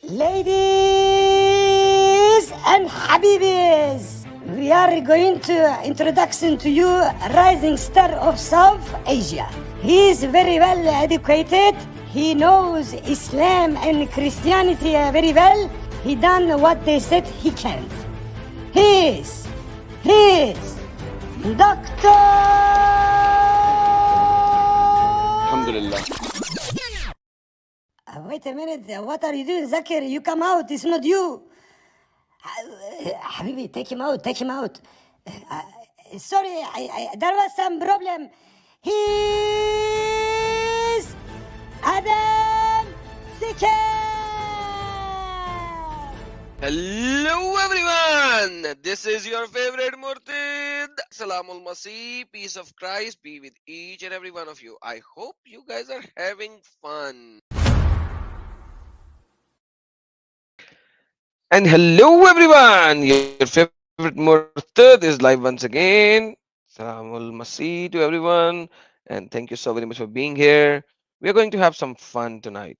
Ladies and Habibis, we are going to introduction to you rising star of South Asia. He is very well educated. He knows Islam and Christianity very well. He done what they said he can't. He is Doctor. Alhamdulillah. Wait a minute, what are you doing, Zakir? You come out, it's not you. Habibi, take him out. Sorry, there was some problem. He's Adam Zakir. Hello everyone. This is your favorite Murtid. Salamul Masih. Peace of Christ be with each and every one of you. I hope you guys are having fun. And hello everyone. Your favorite Murtid is live once again. Salamul Masih to everyone. And thank you so very much for being here. We are going to have some fun tonight.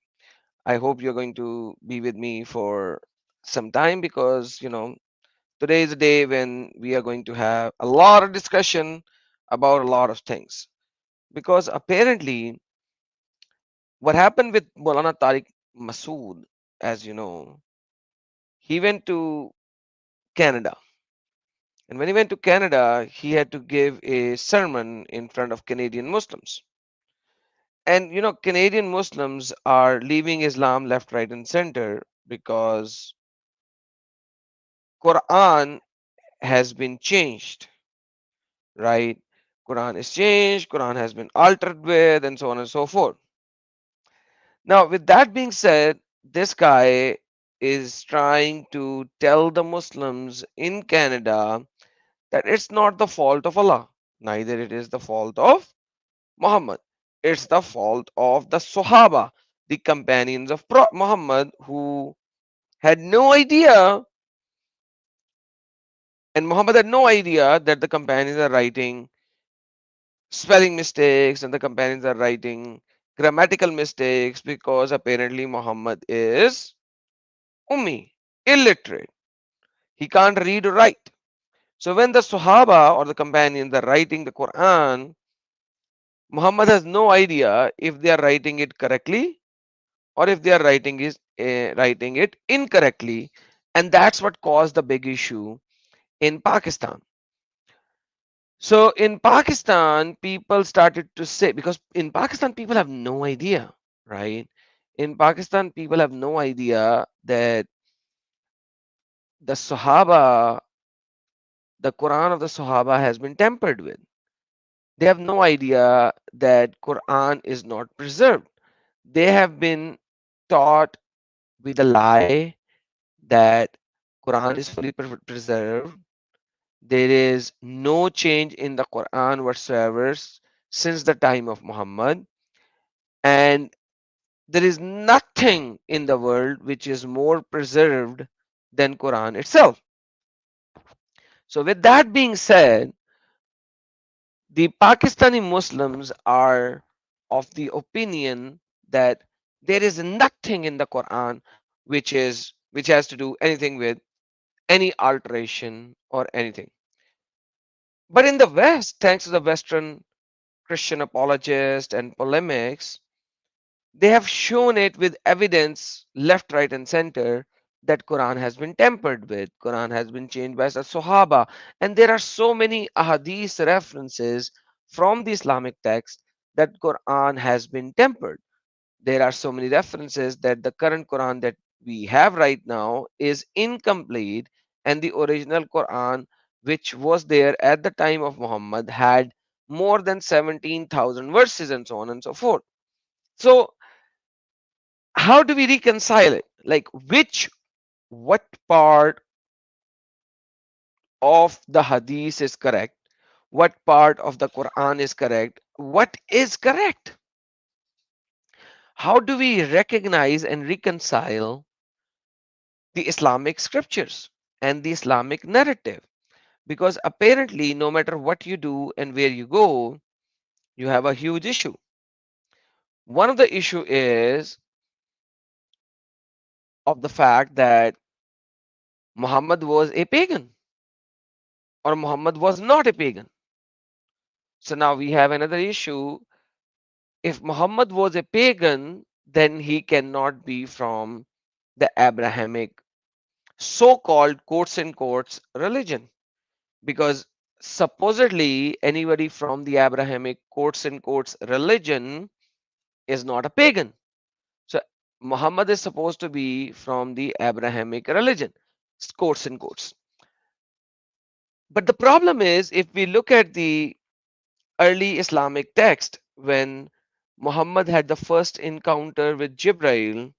I hope you're going to be with me for some time because, today is a day when we are going to have a lot of discussion about a lot of things. Because apparently, what happened with Maulana Tariq Masood, as you know, he went to Canada. And when he went to Canada, he had to give a sermon in front of Canadian Muslims. And Canadian Muslims are leaving Islam left, right, and center because Quran has been changed, right? Quran is changed, Quran has been altered with, and so on and so forth. Now, with that being said, this guy is trying to tell the Muslims in Canada that it's not the fault of Allah, neither it is the fault of Muhammad. It's the fault of the Sahaba, the companions of Muhammad, who had no idea, and Muhammad had no idea that the companions are writing spelling mistakes and the companions are writing grammatical mistakes because apparently Muhammad is ummi, illiterate. He can't read or write. So when the Sahaba or the companions are writing the Quran, Muhammad has no idea if they are writing it correctly or if they are writing it incorrectly, and that's what caused the big issue in Pakistan. So in Pakistan, people started to say, because in Pakistan, people have no idea, right? In Pakistan, people have no idea that the Sahaba, the Quran of the Sahaba has been tampered with. They have no idea that Quran is not preserved. They have been taught with a lie that Quran is fully preserved. There is no change in the Quran whatsoever since the time of Muhammad. And there is nothing in the world which is more preserved than Quran itself. So with that being said, the Pakistani Muslims are of the opinion that there is nothing in the Quran which has to do anything with any alteration or anything. But in the West, thanks to the Western Christian apologists and polemics, they have shown it with evidence left, right, and center that Quran has been tampered with. Quran has been changed by the Sahaba. And there are so many ahadith references from the Islamic text that Quran has been tempered. There are so many references that the current Quran that we have right now is incomplete, and the original Quran, which was there at the time of Muhammad, had more than 17,000 verses and so on and so forth. So how do we reconcile it? Like what part of the hadith is correct? What part of the Quran is correct? What is correct? How do we recognize and reconcile the Islamic scriptures and the Islamic narrative? Because apparently, no matter what you do and where you go, you have a huge issue. One of the issue is of the fact that Muhammad was a pagan or Muhammad was not a pagan. So now we have another issue. If Muhammad was a pagan, then he cannot be from the Abrahamic so called quotes and quotes religion, because supposedly anybody from the Abrahamic quotes and quotes religion is not a pagan. So Muhammad is supposed to be from the Abrahamic religion, quotes and quotes. But the problem is, if we look at the early Islamic text, when Muhammad had the first encounter with Jibril,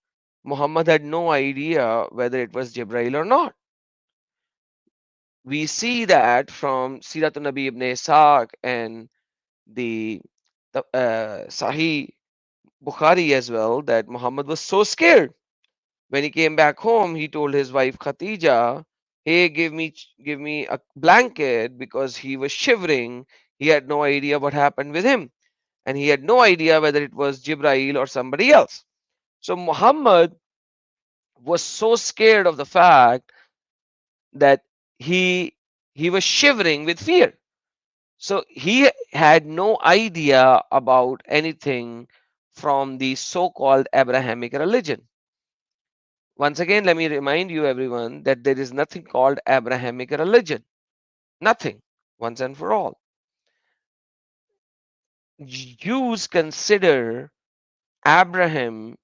Muhammad had no idea whether it was Jibril or not. We see that from Siratul Nabi ibn Ishaq and the, Sahih Bukhari as well, that Muhammad was so scared. When he came back home, he told his wife Khatija, "Hey, give me a blanket," because he was shivering. He had no idea what happened with him, and he had no idea whether it was Jibril or somebody else. So Muhammad was so scared of the fact that he he was shivering with fear. So he had no idea about anything from the so-called Abrahamic religion. Once again, let me remind you, everyone, that there is nothing called Abrahamic religion. Nothing, once and for all. Jews consider Abraham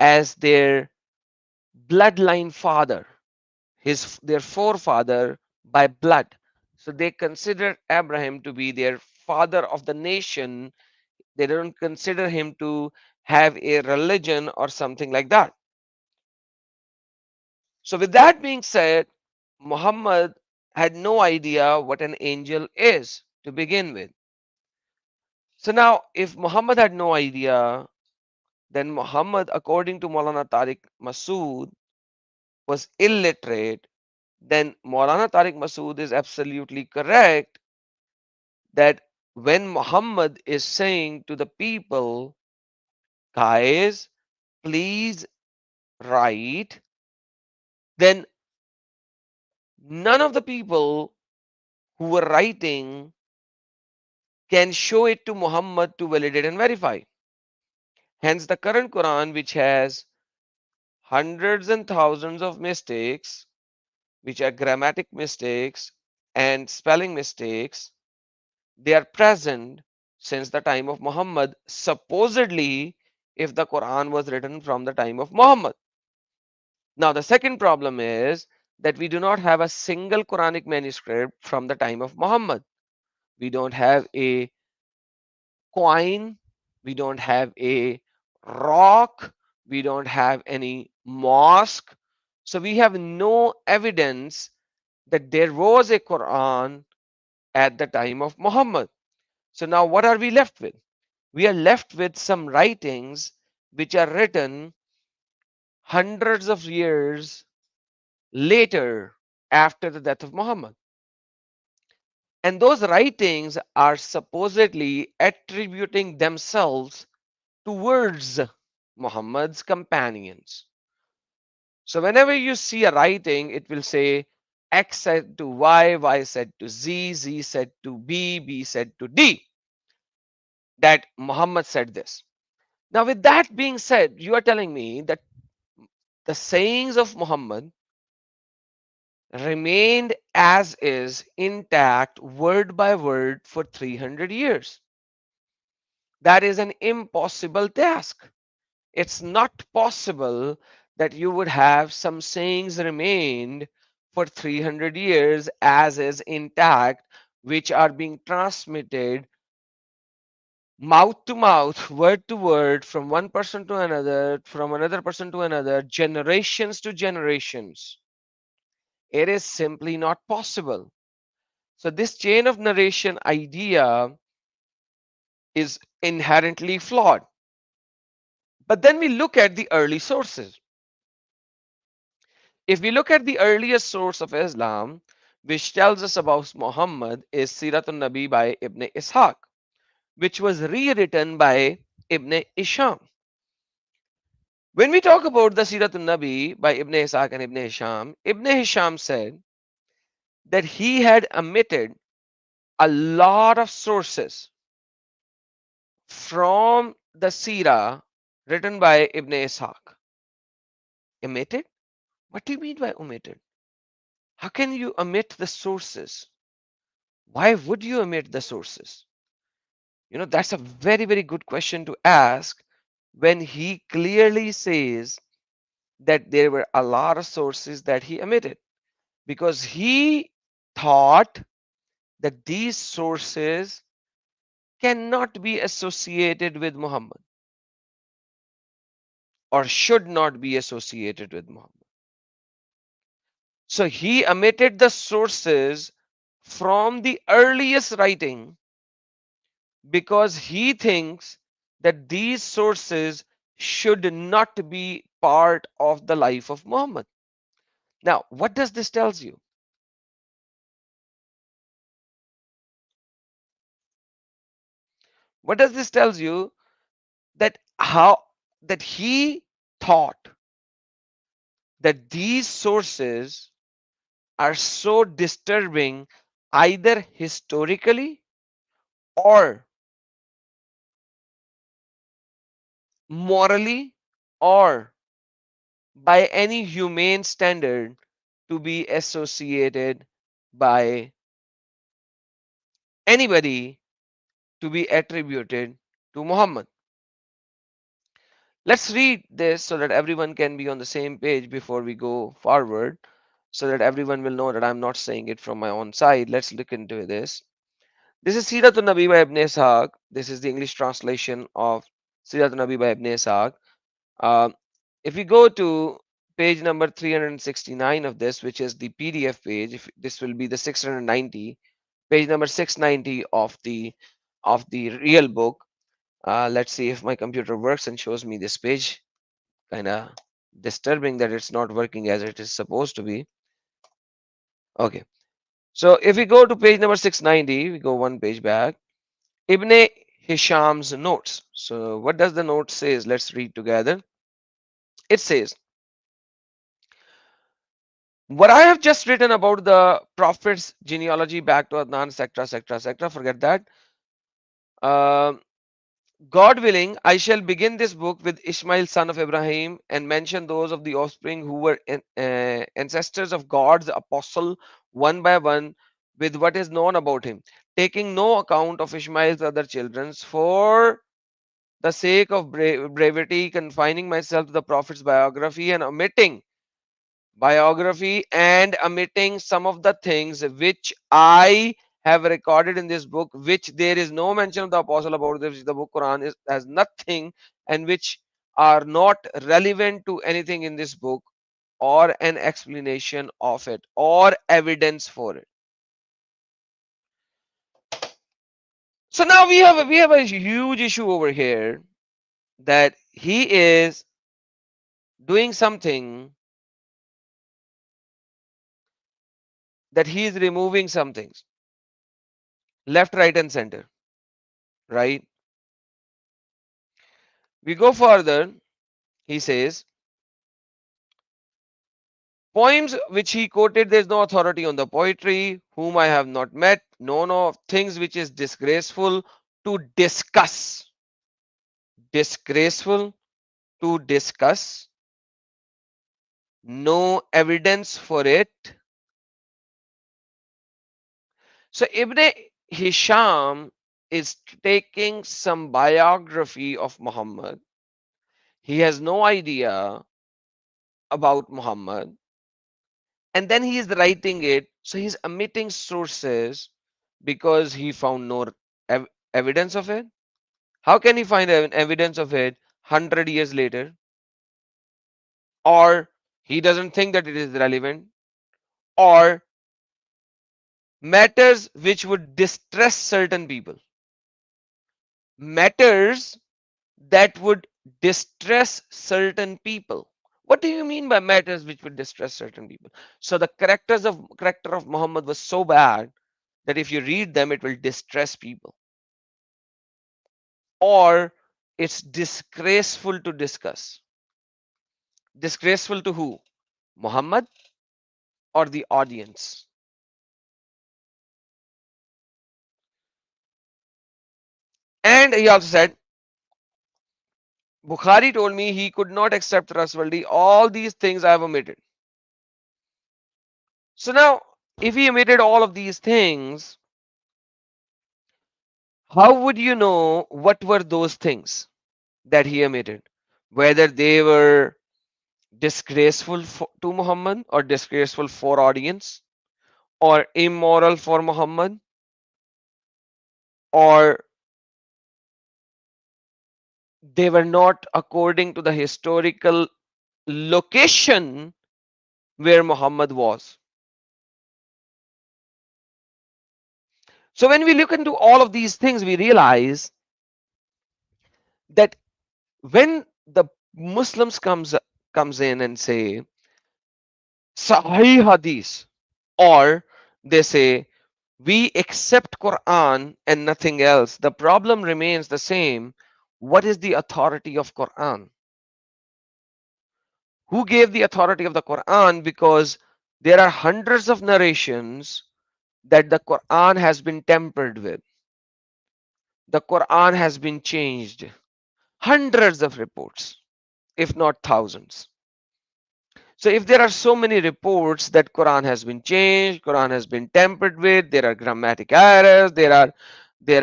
as their bloodline father, their forefather by blood. So they consider Abraham to be their father of the nation. They don't consider him to have a religion or something like that. So, with that being said, Muhammad had no idea what an angel is to begin with. So, now if Muhammad had no idea, then Muhammad, according to Maulana Tariq Masood, was illiterate. Then Maulana Tariq Masood is absolutely correct that when Muhammad is saying to the people, guys, please write, then none of the people who were writing can show it to Muhammad to validate and verify. Hence, the current Quran, which has hundreds and thousands of mistakes, which are grammatic mistakes and spelling mistakes, they are present since the time of Muhammad, supposedly, if the Quran was written from the time of Muhammad. Now, the second problem is that we do not have a single Quranic manuscript from the time of Muhammad. We don't have a coin, we don't have a rock, we don't have any mosque. So we have no evidence that there was a Quran at the time of Muhammad. So now what are we left with? We are left with some writings which are written hundreds of years later after the death of Muhammad. And those writings are supposedly attributing themselves towards Muhammad's companions. So whenever you see a writing, it will say X said to Y, Y said to Z, Z said to B, B said to D, that Muhammad said this. Now, with that being said, you are telling me that the sayings of Muhammad remained as is, intact, word by word, for 300 years. That is an impossible task. It's not possible that you would have some sayings remained for 300 years as is intact, which are being transmitted mouth to mouth, word to word, from one person to another, from another person to another, generations to generations. It is simply not possible. So, this chain of narration idea is inherently flawed. But then we look at the early sources. If we look at the earliest source of Islam, which tells us about Muhammad, is Siratul Nabi by Ibn Ishaq, which was rewritten by Ibn Isham. When we talk about the Siratun Nabi by Ibn Ishaq and Ibn Hisham said that he had omitted a lot of sources from the Sirah written by Ibn Ishaq. Omitted? What do you mean by omitted? How can you omit the sources? Why would you omit the sources? That's a very, very good question to ask when he clearly says that there were a lot of sources that he omitted because he thought that these sources cannot be associated with Muhammad or should not be associated with Muhammad. So he omitted the sources from the earliest writing because he thinks that these sources should not be part of the life of Muhammad. Now, what does this tells you? What does this tells you? That how that he thought that these sources are so disturbing either historically or morally or by any humane standard to be associated by anybody to be attributed to Muhammad. Let's read this so that everyone can be on the same page before we go forward, so that everyone will know that I'm not saying it from my own side. Let's look into this. This is Siratun Nabi by Ibn Ishaq. This is the English translation of Siratun Nabi by Ibn Ishaq. Um, if we go to page number 369 of this, which is the PDF page, if this will be the 690, page number 690 of the real book. Let's see if my computer works and shows me this page. Kind of disturbing that it's not working as it is supposed to be. Okay, so if we go to page number 690, we go one page back. Ibn Hisham's notes. So what does the note says? Let's read together. It says, what I have just written about the Prophet's genealogy back to Adnan, etc., etc., etc., forget that. Um God willing, I shall begin this book with Ishmael, son of Ibrahim, and mention those of the offspring who were ancestors of God's apostle one by one with what is known about him, taking no account of Ishmael's other children for the sake of brevity, confining myself to the Prophet's biography and omitting some of the things which I have recorded in this book, which there is no mention of the apostle about, which the book Quran has nothing, and which are not relevant to anything in this book or an explanation of it or evidence for it. So now we have a huge issue over here that he is doing something, that he is removing some things left, right, and center, right? We go further. He says, poems which he quoted, there is no authority on the poetry, whom I have not met, no things which is disgraceful to discuss. Disgraceful to discuss. No evidence for it. So Ibn Hisham is taking some biography of Muhammad. He has no idea about Muhammad, and then he is writing it. So he's omitting sources because he found no evidence of it. How can he find evidence of it 100 years later? Or he doesn't think that it is relevant, or matters which would distress certain people, matters that would distress certain people. What do you mean by matters which would distress certain people? So the character of Muhammad was so bad that if you read them, it will distress people, or it's disgraceful to discuss. Disgraceful to who? Muhammad or the audience? And he also said, Bukhari told me he could not accept trustworthy. All these things I have omitted. So now, if he omitted all of these things, how would you know what were those things that he omitted? Whether they were disgraceful to Muhammad or disgraceful for audience or immoral for Muhammad or they were not according to the historical location where Muhammad was. So when we look into all of these things, we realize that when the Muslims comes in and say Sahih Hadith, or they say we accept Quran and nothing else, the problem remains the same. What is the authority of Quran? Who gave the authority of the Quran? Because there are hundreds of narrations that the Quran has been tempered with. The Quran has been changed. Hundreds of reports, if not thousands. So if there are so many reports that Quran has been changed, Quran has been tampered with, there are grammatic errors, there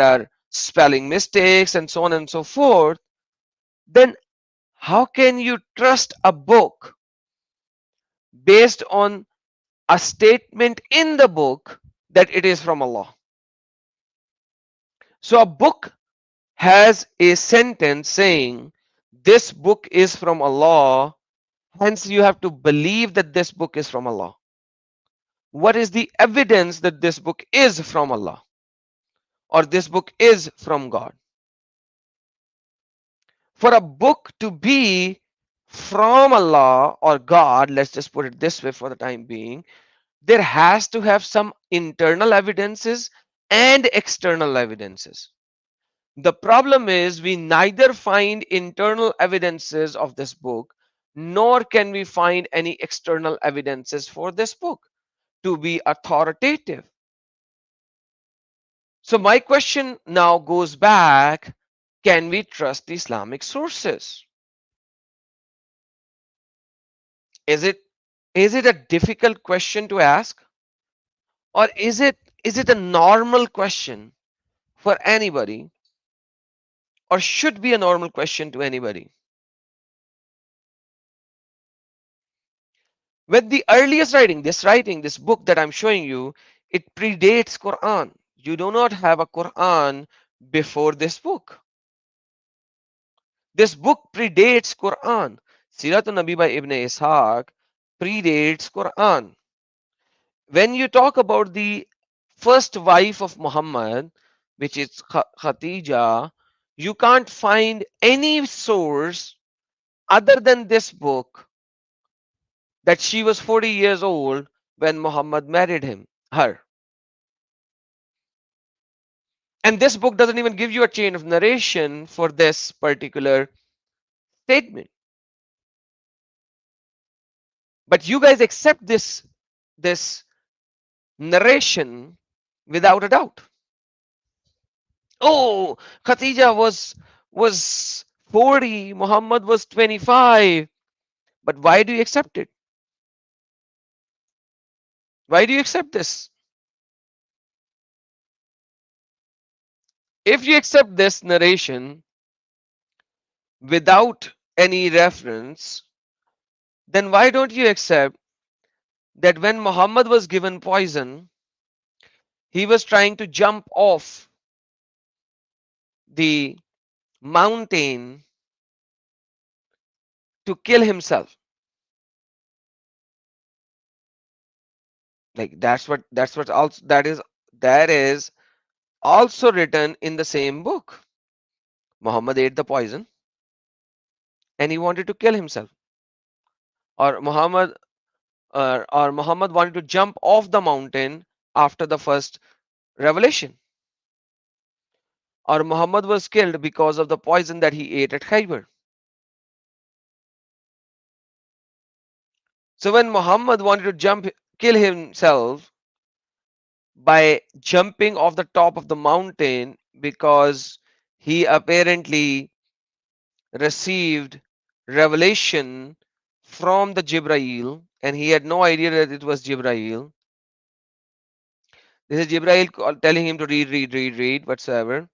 are spelling mistakes, and so on and so forth, then how can you trust a book based on a statement in the book that it is from Allah? So a book has a sentence saying this book is from Allah, hence you have to believe that this book is from Allah. What is the evidence that this book is from Allah or this book is from God? For a book to be from Allah or God, let's just put it this way for the time being, there has to have some internal evidences and external evidences. The problem is we neither find internal evidences of this book nor can we find any external evidences for this book to be authoritative. So my question now goes back, can we trust the Islamic sources? Is it a difficult question to ask, or is it a normal question for anybody, or should be a normal question to anybody? With the earliest writing, this book that I'm showing you, it predates Quran. You do not have a Quran before this book. This book predates Quran. Siratun Nabi by Ibn Ishaq predates Quran. When you talk about the first wife of Muhammad, which is Khatija, you can't find any source other than this book that she was 40 years old when Muhammad married her. And this book doesn't even give you a chain of narration for this particular statement. But you guys accept this narration without a doubt. Oh, Khatija was 40, Muhammad was 25. But why do you accept it? Why do you accept this? If you accept this narration without any reference, then why don't you accept that when Muhammad was given poison, he was trying to jump off the mountain to kill himself? Like that's what also that is also written in the same book. Muhammad ate the poison and he wanted to kill himself, or Muhammad wanted to jump off the mountain after the first revelation, or Muhammad was killed because of the poison that he ate at Khaybar. So when Muhammad wanted to kill himself by jumping off the top of the mountain because he apparently received revelation from the Jibrail and he had no idea that it was Jibrail. This is Jibrail telling him to read whatsoever.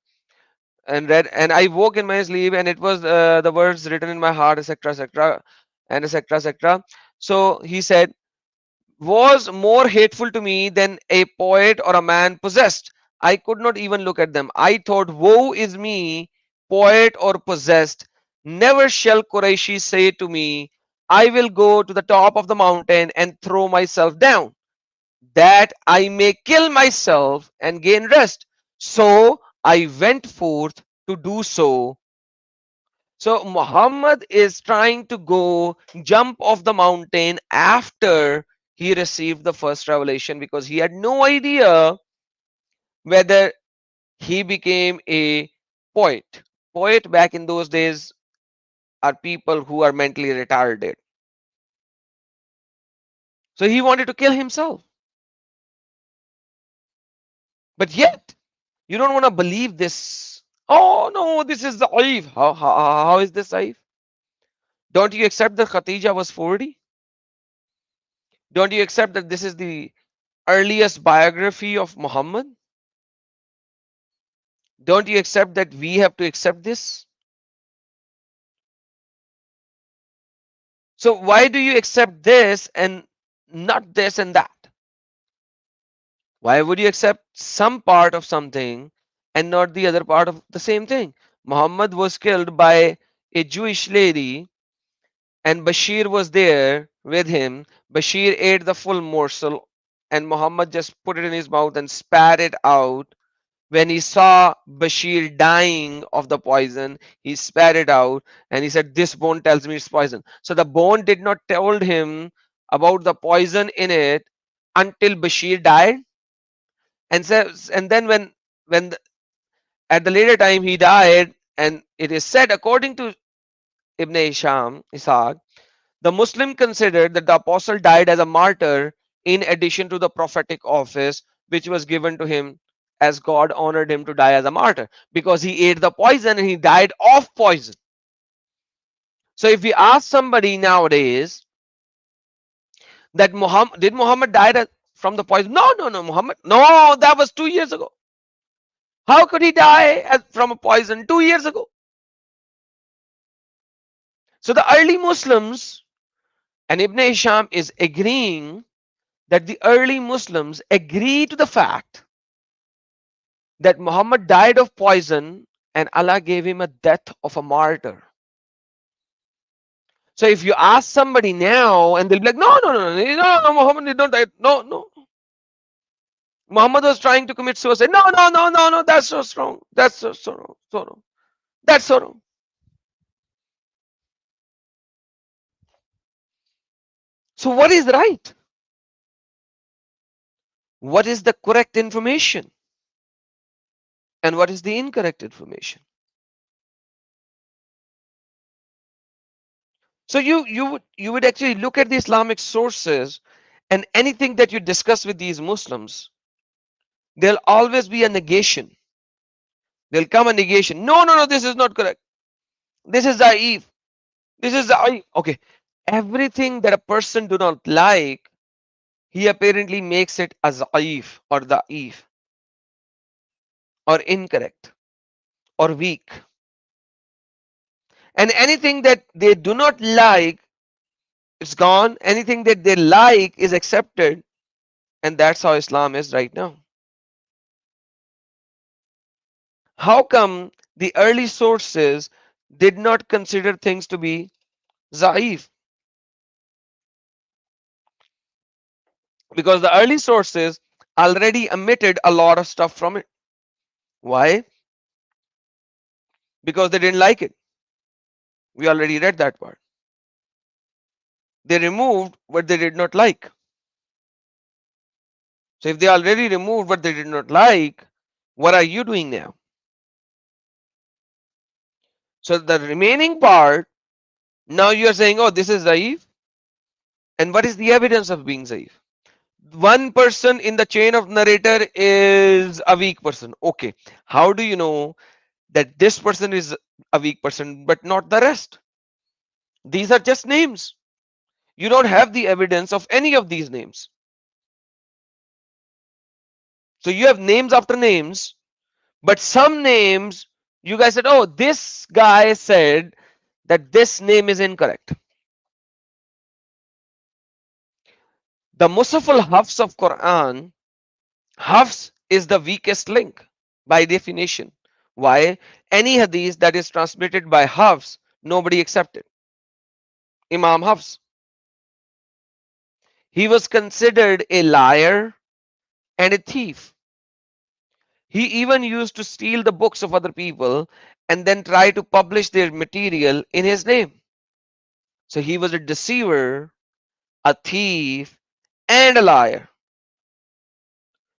And read, and I woke in my sleep, and it was the words written in my heart, etc., etc., and etc., etc. So he said, was more hateful to me than a poet or a man possessed. I could not even look at them. I thought, woe is me, poet or possessed. Never shall Quraishi say to me, I will go to the top of the mountain and throw myself down, that I may kill myself and gain rest. So I went forth to do so. So Muhammad is trying to go jump off the mountain after he received the first revelation because he had no idea whether he became a poet. Poet back in those days are people who are mentally retarded. So he wanted to kill himself. But yet, you don't want to believe this. Oh no, this is the Aif. How is this Aif? Don't you accept that Khatija was 40? Don't you accept that this is the earliest biography of Muhammad? Don't you accept that we have to accept this? So why do you accept this and not this and that? Why would you accept some part of something and not the other part of the same thing? Muhammad was killed by a Jewish lady and Bashir was there with him. Bashir ate the full morsel and Muhammad just put it in his mouth and spat it out. When he saw Bashir dying of the poison, he spat it out and he said, this bone tells me it's poison. So the bone did not told him about the poison in it until Bashir died. And then when the, at the later time he died, and it is said according to Ibn Ishaq, the Muslim considered that the apostle died as a martyr in addition to the prophetic office which was given to him, as God honored him to die as a martyr because he ate the poison and he died of poison. So if we ask somebody nowadays that Muhammad died from the poison? No, no, no, Muhammad. No, that was 2 years ago. How could he die from a poison 2 years ago? So the early Muslims, and Ibn Hisham is agreeing that the early Muslims agree to the fact that Muhammad died of poison and Allah gave him a death of a martyr. So if you ask somebody now and they'll be like, no, no, no, no, no, Muhammad did not die. No, no. Muhammad was trying to commit suicide. No, no, no, no, no, that's so strong. That's so wrong. So wrong. That's so wrong. So what is right? What is the correct information? And what is the incorrect information? So you would actually look at the Islamic sources, and anything that you discuss with these Muslims, there'll always be a negation. There'll come a negation. No, no, no, this is not correct. This is da'if. This is da'if. Okay. Everything that a person do not like, he apparently makes it as da'if or da'if or incorrect or weak. And anything that they do not like, it's gone. Anything that they like is accepted. And that's how Islam is right now. How come the early sources did not consider things to be Za'if? Because the early sources already omitted a lot of stuff from it. Why? Because they didn't like it. We already read that part. They removed what they did not like. So if they already removed what they did not like, what are you doing now? So the remaining part, now you are saying, oh, this is Za'if, And what is the evidence of being Zaif? One person in the chain of narrator is a weak person. Okay. How do you know that this person is a weak person but not the rest? These are just names. You don't have the evidence of any of these names. So you have names after names, but some names you guys said, oh, this guy said that this name is incorrect. The Musaful Hafs of Quran, Hafs is the weakest link by definition. Why? Any hadith that is transmitted by Hafs, nobody accepted. Imam Hafs. He was considered a liar and a thief. He even used to steal the books of other people and then try to publish their material in his name. So he was a deceiver, a thief, and a liar.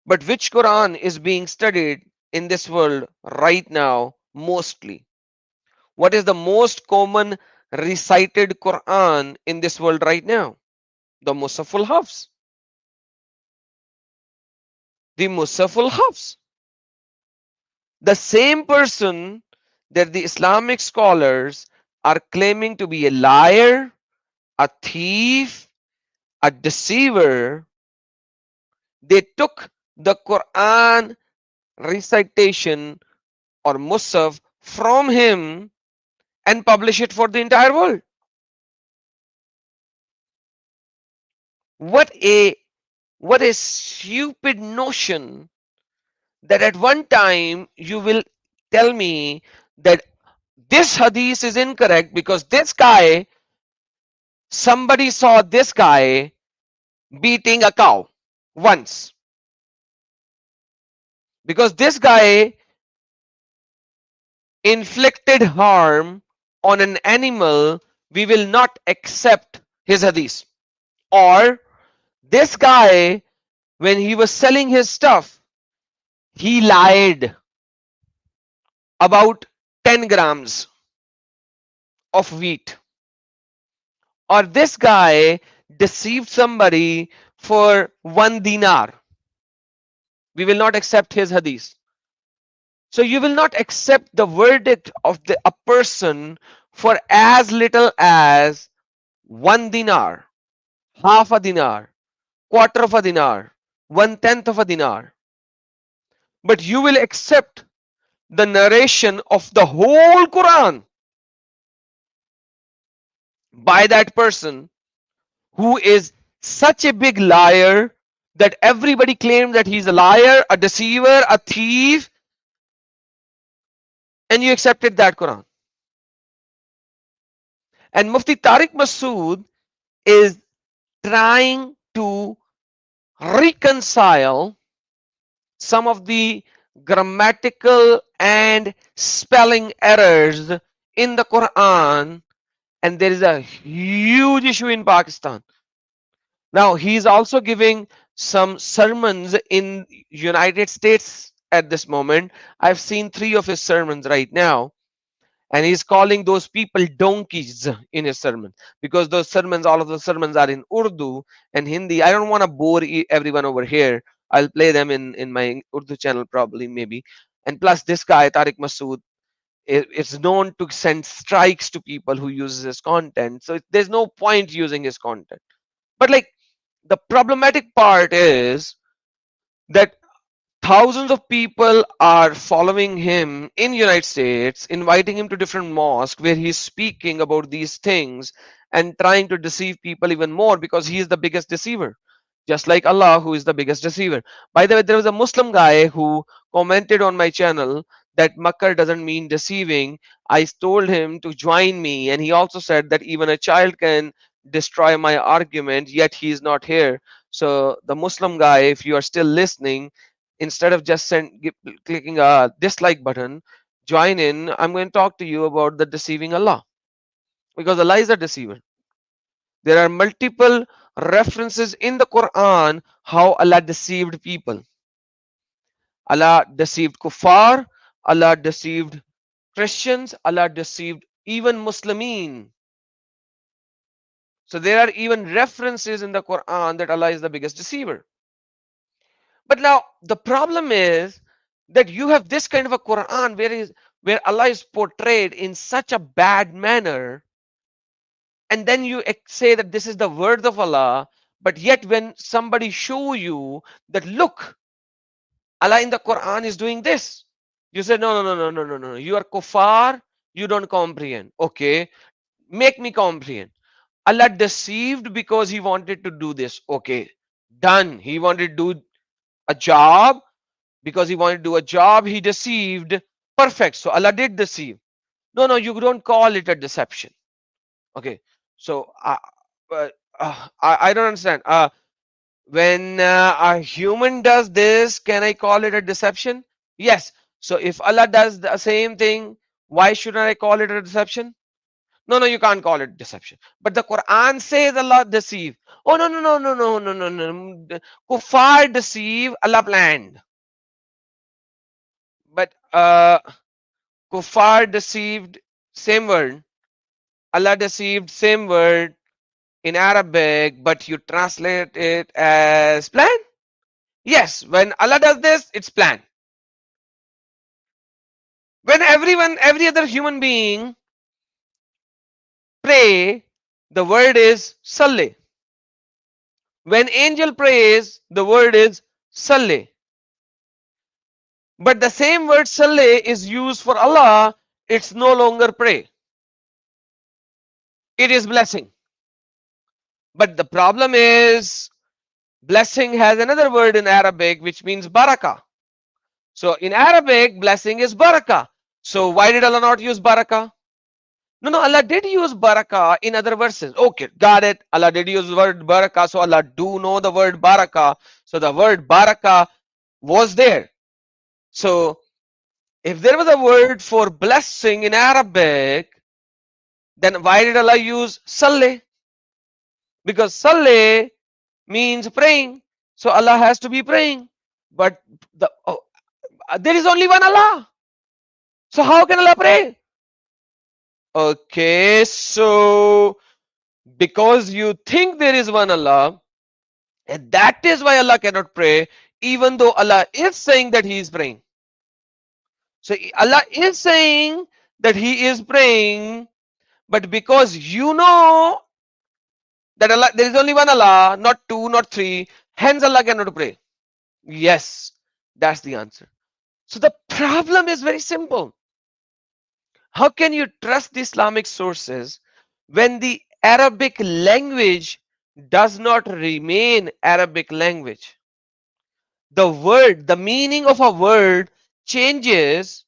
But which Quran is being studied in this world right now mostly? What is the most common recited Quran in this world right now? The Musaful Hafs. The Musaful Hafs. The same person that the Islamic scholars are claiming to be a liar, a thief, a deceiver, they took the Quran recitation or Musaf from him and publish it for the entire world. What a what a stupid notion that at one time you will tell me that this hadith is incorrect because this guy, somebody saw this guy beating a cow once. Because this guy inflicted harm on an animal, we will not accept his hadith. Or this guy, when he was selling his stuff, he lied about 10 grams of wheat. Or this guy deceived somebody for 1 dinar. We will not accept his hadith. So you will not accept the verdict of a person for as little as 1 dinar, half a dinar, quarter of a dinar, 1/10 of a dinar. But you will accept the narration of the whole Quran by that person who is such a big liar that everybody claims that he's a liar, a deceiver, a thief, and you accepted that Quran. And Mufti Tariq Masood is trying to reconcile some of the grammatical and spelling errors in the Quran, and there is a huge issue in Pakistan. Now he's also giving some sermons in United States at this moment. I've seen 3 of his sermons right now, and he's calling those people donkeys in his sermon because those sermons, all of the sermons are in Urdu and Hindi. I don't want to bore everyone over here. I'll play them in my Urdu channel probably, maybe. And plus, this guy Tariq Masood is known to send strikes to people who uses his content, so there's no point using his content. But like, the problematic part is that thousands of people are following him in United States, inviting him to different mosques where he's speaking about these things and trying to deceive people even more because he is the biggest deceiver, just like Allah, who is the biggest deceiver. By the way, there was a Muslim guy who commented on my channel that Makkar doesn't mean deceiving. I told him to join me, and he also said that even a child can destroy my argument, yet he is not here. So the Muslim guy, if you are still listening, instead of just clicking a dislike button, join in. I'm going to talk to you about the deceiving Allah, because Allah is a deceiver. There are multiple references in the Quran how Allah deceived people. Allah deceived kuffar, Allah deceived Christians, Allah deceived even Muslimin. So there are even references in the Quran that Allah is the biggest deceiver. But now the problem is that you have this kind of a Quran where Allah is portrayed in such a bad manner, and then you say that this is the word of Allah, but yet when somebody show you that look, Allah in the Quran is doing this, you say no, no, no, no, no, no, no, you are kuffar, you don't comprehend. Okay, make me comprehend. Allah deceived because he wanted to do this. Okay, done. He wanted to do a job because he wanted to do a job. He deceived. Perfect. So Allah did deceive. No, no, you don't call it a deception. Okay. So uh, I don't understand. When a human does this, can I call it a deception? Yes. So if Allah does the same thing, why shouldn't I call it a deception? No, no, you can't call it deception. But the Quran says Allah deceive. Oh no, no, no, no, no, no, no, no. Kuffar deceive, Allah planned. But kuffar deceived, same word. Allah deceived, same word in Arabic, but you translate it as plan. Yes, when Allah does this, it's plan. When every other human being pray, the word is salli. When angel prays, the word is salli. But the same word salli is used for Allah, it's no longer pray. It is blessing. But the problem is blessing has another word in Arabic which means barakah. So in Arabic, blessing is barakah. So why did Allah not use barakah? No, no, Allah did use barakah in other verses. Okay, got it. Allah did use the word barakah. So Allah do know the word barakah. So the word barakah was there. So if there was a word for blessing in Arabic, then why did Allah use salli? Because salli means praying. So Allah has to be praying. But there is only one Allah. So how can Allah pray? Okay, so because you think there is one Allah, and that is why Allah cannot pray, even though Allah is saying that He is praying. So Allah is saying that He is praying, but because you know that Allah, there is only one Allah, not two, not three, hence Allah cannot pray. Yes, that's the answer. So the problem is very simple. How can you trust the Islamic sources when the Arabic language does not remain Arabic language? The word, the meaning of a word changes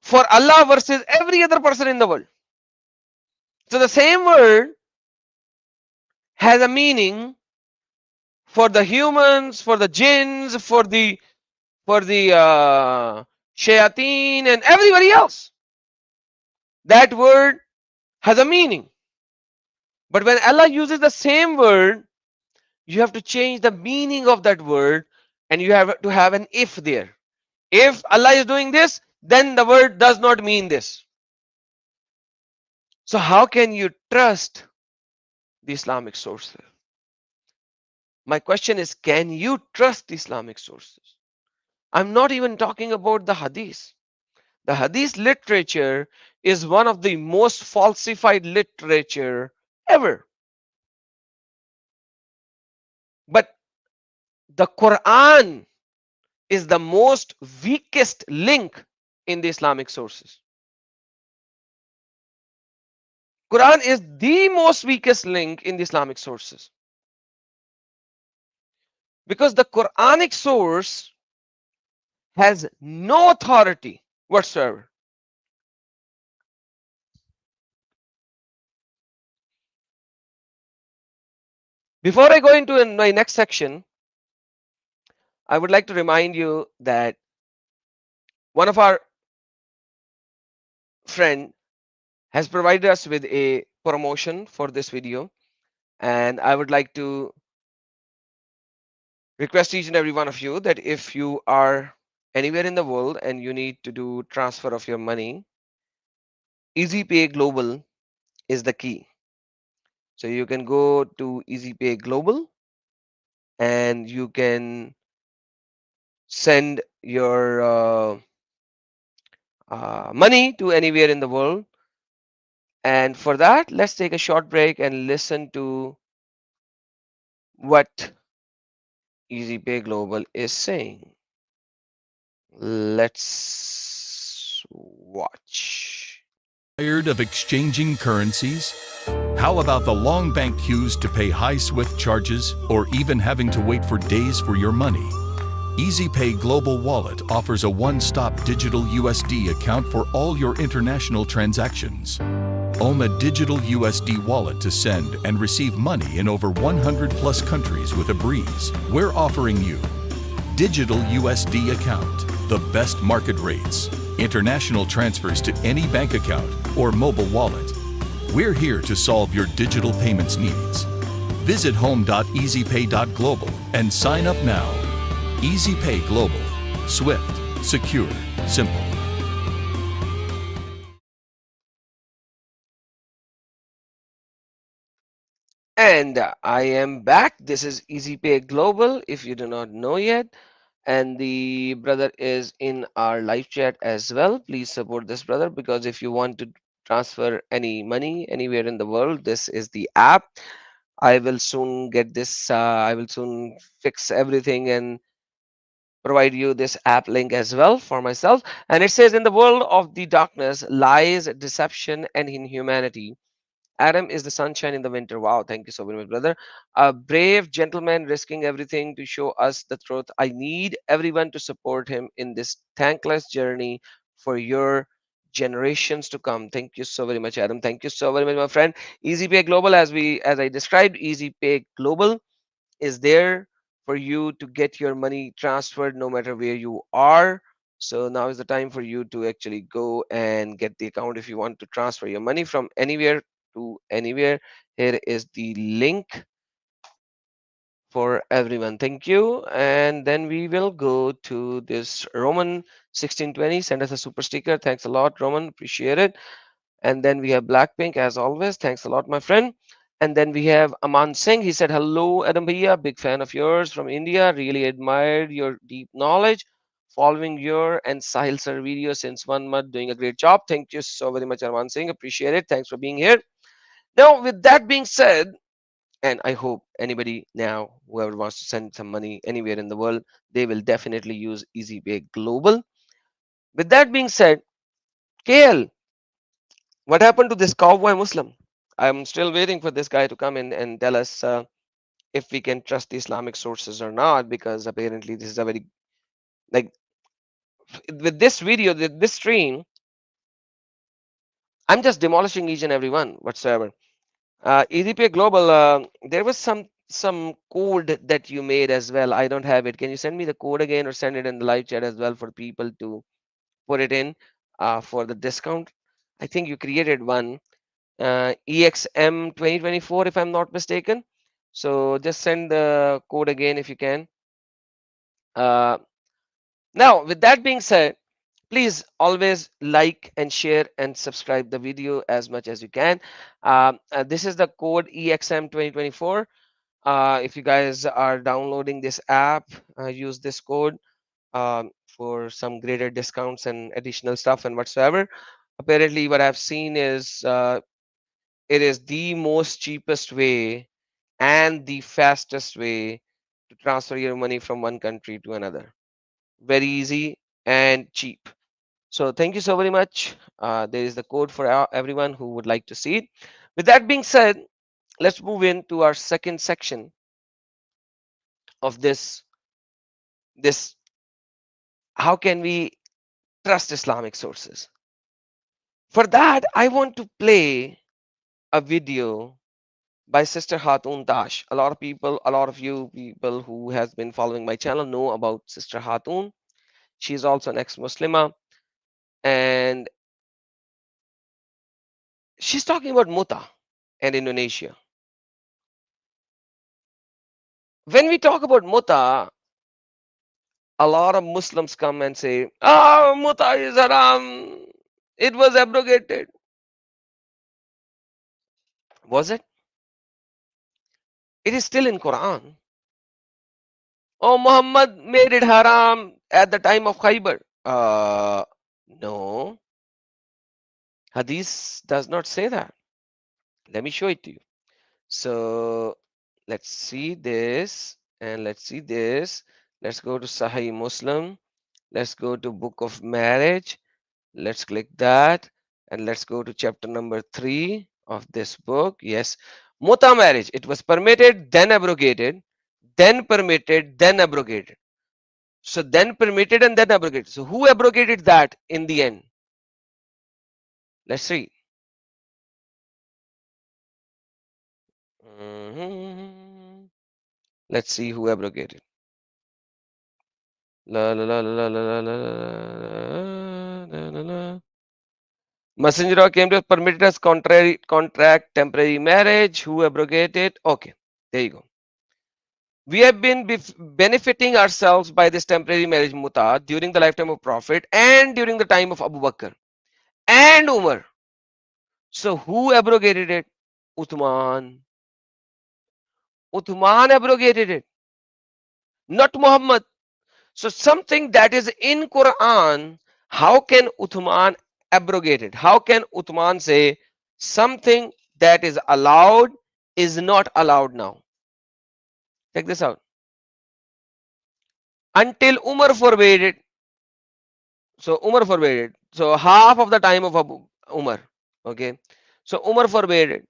for Allah versus every other person in the world. So the same word has a meaning for the humans, for the jinns, for the shayateen and everybody else. That word has a meaning. But when Allah uses the same word, you have to change the meaning of that word and you have to have an if there. If Allah is doing this, then the word does not mean this. So how can you trust the Islamic sources? My question is, can you trust the Islamic sources? I'm not even talking about the hadith. The hadith literature is one of the most falsified literature ever. But the Quran is the most weakest link in the Islamic sources. Quran is the most weakest link in the Islamic sources. Because the Quranic source has no authority whatsoever. Before I go into my next section, I would like to remind you that one of our friend has provided us with a promotion for this video, and I would like to request each and every one of you that if you are anywhere in the world and you need to do transfer of your money, EziPay Global is the key. So you can go to EziPay Global and you can send your money to anywhere in the world. And for that, let's take a short break and listen to what EziPay Global is saying. Let's watch. Tired of exchanging currencies? How about the long bank queues to pay high SWIFT charges or even having to wait for days for your money? EziPay Global Wallet offers a one-stop digital USD account for all your international transactions. Own a digital USD wallet to send and receive money in over 100 plus countries with a breeze. We're offering you digital USD account, the best market rates, international transfers to any bank account or mobile wallet. We're here to solve your digital payments needs. Visit home.ezipay.global and sign up now. EziPay Global. Swift, secure, simple. And I am back. This is EziPay Global, if you do not know yet. And the brother is in our live chat as well. Please support this brother because if you want to transfer any money anywhere in the world, this is the app. I will soon get this. I will soon fix everything and provide you this app link as well for myself. And it says, in the world of the darkness, lies, deception, and inhumanity, Adam is the sunshine in the winter. Wow, thank you so very much, brother. A brave gentleman risking everything to show us the truth. I need everyone to support him in this thankless journey for your generations to come. Thank you so very much, Adam. Thank you so very much, my friend. EasyPay Global, as I described, EasyPay Global is there for you to get your money transferred no matter where you are. So now is the time for you to actually go and get the account if you want to transfer your money from anywhere to anywhere. Here is the link for everyone. Thank you. And then we will go to this Roman 1620. Send us a super sticker. Thanks a lot, Roman. Appreciate it. And then we have Blackpink as always. Thanks a lot, my friend. And then we have Aman Singh. He said, hello, Adam Bhaiya. Big fan of yours from India. Really admired your deep knowledge. Following your and Sahil sir video since 1 month. Doing a great job. Thank you so very much, Aman Singh. Appreciate it. Thanks for being here. Now, with that being said, and I hope anybody now, whoever wants to send some money anywhere in the world, they will definitely use EasyPay Global. With that being said, KL, what happened to this cowboy Muslim? I'm still waiting for this guy to come in and tell us if we can trust the Islamic sources or not, because apparently this is a very, like, with this video, this stream, I'm just demolishing each and every one whatsoever. EZPay Global, there was some code that you made as well. I don't have it. Can you send me the code again or send it in the live chat as well for people to put it in for the discount? I think you created one. EXM 2024, if I'm not mistaken. So just send the code again if you can. Uh, Now, with that being said, please always like and share and subscribe the video as much as you can. This is the code EXM 2024. If you guys are downloading this app, use this code for some greater discounts and additional stuff and whatsoever. Apparently, what I've seen is it is the most cheapest way and the fastest way to transfer your money from one country to another. Very easy and cheap. So thank you so very much. There is the code for everyone who would like to see it. With that being said, let's move into our second section of this how can we trust Islamic sources. For that, I want to play a video by Sister Hatun Tash. A lot of people, a lot of you people who has been following my channel know about Sister Hatun. She's also an ex-Muslima, and she's talking about Mutt'a and Indonesia. When we talk about Mutt'a, a lot of Muslims come and say, "Oh, Mutt'a is haram. It was abrogated." Was it? It is still in Quran. Oh, Muhammad made it haram at the time of Khaybar. No, Hadith does not say that. Let me show it to you. So let's see this and let's see this. Let's go to Sahih Muslim. Let's go to Book of Marriage. Let's click that and let's go to chapter number 3 of this book. Yes, Mutt'a marriage. It was permitted, then abrogated, then permitted, then abrogated. So then permitted and then abrogated. So who abrogated that in the end? Let's see. Let's see who abrogated. La la la la la la la la la la. Messenger of came to permitted as contrary contract temporary marriage. Who abrogated? Okay, there you go. We have been benefiting ourselves by this temporary marriage muta during the lifetime of Prophet and during the time of Abu Bakr and Umar. So who abrogated it? Uthman. Uthman abrogated it, not Muhammad. So something that is in Quran, how can Uthman abrogate it? How can Uthman say something that is allowed is not allowed now? Check this out. Until Umar forbade it. So Umar forbade it. So half of the time of Abu Umar. Okay. So Umar forbade it.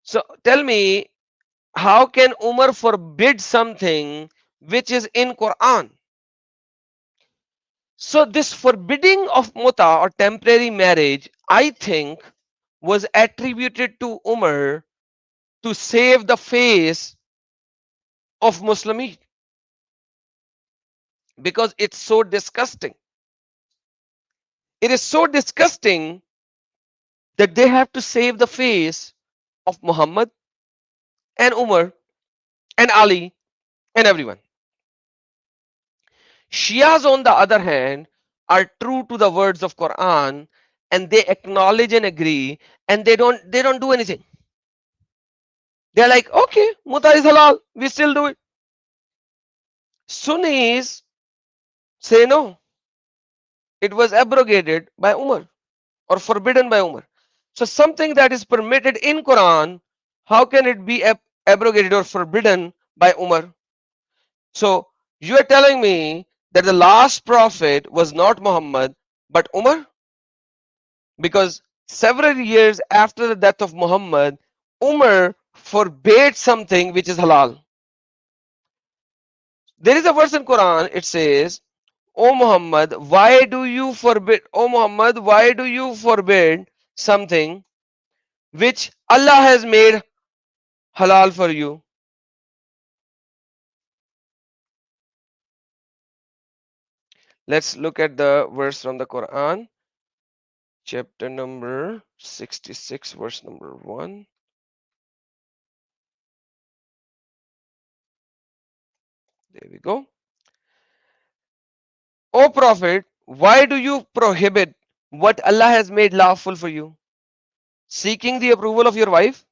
So tell me, how can Umar forbid something which is in Quran? So this forbidding of muta or temporary marriage, I think, was attributed to Umar to save the face of Muslim because it's so disgusting. It is so disgusting that they have to save the face of Muhammad and Umar and Ali and everyone. Shias, on the other hand, are true to the words of Quran and they acknowledge and agree and they don't do anything. They're like, okay, muta is halal, we still do it. Sunnis say no, it was abrogated by Umar or forbidden by Umar. So something that is permitted in Quran, how can it be abrogated or forbidden by Umar? So you are telling me that the last prophet was not Muhammad but Umar? Because several years after the death of Muhammad, Umar forbade something which is halal. There is a verse in Quran, it says, O Muhammad, why do you forbid, O Muhammad, why do you forbid something which Allah has made halal for you? Let's look at the verse from the Quran, chapter number 66, verse number 1. There we go. O Prophet, why do you prohibit what Allah has made lawful for you, seeking the approval of your wife?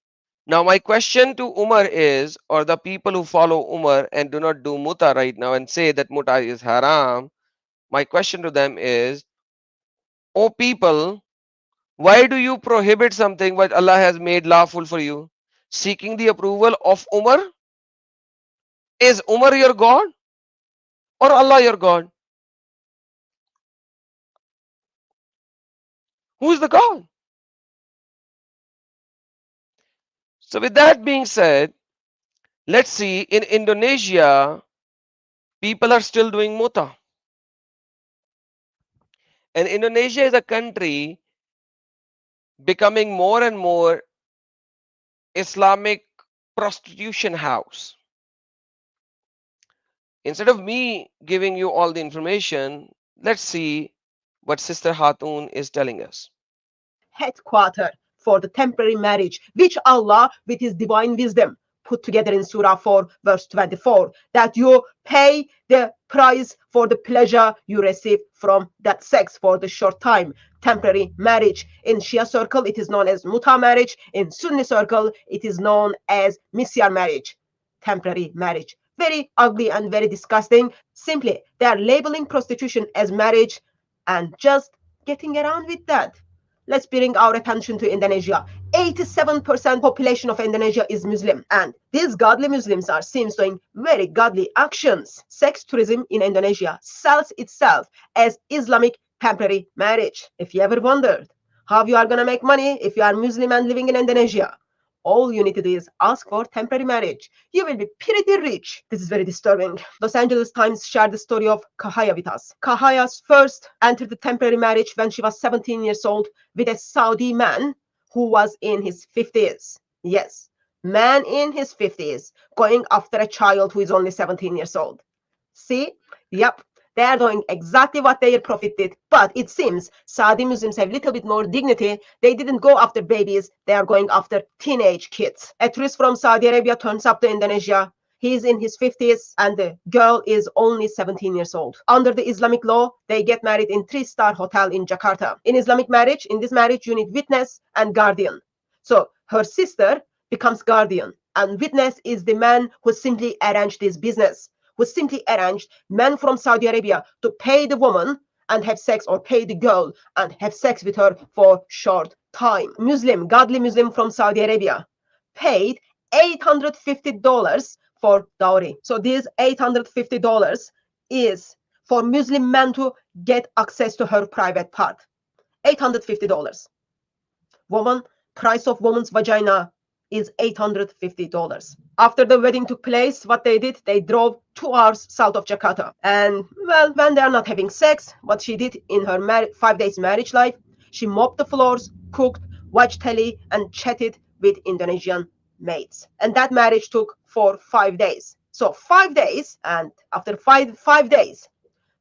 Now, my question to Umar is, or the people who follow Umar and do not do muta right now and say that muta is haram, my question to them is, O people, why do you prohibit something what Allah has made lawful for you, seeking the approval of Umar? Is Umar your God or Allah your God? Who is the God? So, with that being said, let's see, in Indonesia, people are still doing muta. And Indonesia is a country becoming more and more Islamic prostitution house. Instead of me giving you all the information, let's see what Sister Hatun is telling us. Headquarter for the temporary marriage, which Allah, with His divine wisdom, put together in Surah 4 verse 24, that you pay the price for the pleasure you receive from that sex for the short time. Temporary marriage. In Shia circle, it is known as Mutt'a marriage. In Sunni circle, it is known as Misyar marriage. Temporary marriage. Very ugly and very disgusting. Simply, they are labeling prostitution as marriage and just getting around with that. Let's bring our attention to Indonesia. 87% population of Indonesia is Muslim, and these godly Muslims are seen doing very godly actions. Sex tourism in Indonesia sells itself as Islamic temporary marriage. If you ever wondered how you are going to make money if you are Muslim and living in Indonesia, all you need to do is ask for temporary marriage. You will be pretty rich. This is very disturbing. Los Angeles Times shared the story of Kahaya with us. Kahaya first entered the temporary marriage when she was 17 years old with a Saudi man who was in his 50s. Yes, man in his 50s going after a child who is only 17 years old. See? Yep. They are doing exactly what their prophet did, but it seems Saudi Muslims have a little bit more dignity. They didn't go after babies, they are going after teenage kids. A tourist from Saudi Arabia turns up to Indonesia. He is in his 50s and the girl is only 17 years old. Under the Islamic law, they get married in 3-star hotel in Jakarta. In Islamic marriage, in this marriage, you need witness and guardian. So her sister becomes guardian, and witness is the man who simply arranged this business, who simply arranged men from Saudi Arabia to pay the woman and have sex, or pay the girl and have sex with her for short time. Muslim, godly Muslim from Saudi Arabia paid $850 for dowry. So this $850 is for Muslim men to get access to her private part. $850. Woman, price of woman's vagina is $850. After the wedding took place, what they did, they drove 2 hours south of Jakarta. And well, when they are not having sex, what she did in her 5 days marriage life, she mopped the floors, cooked, watched telly, and chatted with Indonesian maids. And that marriage took for 5 days. So 5 days, and after five days,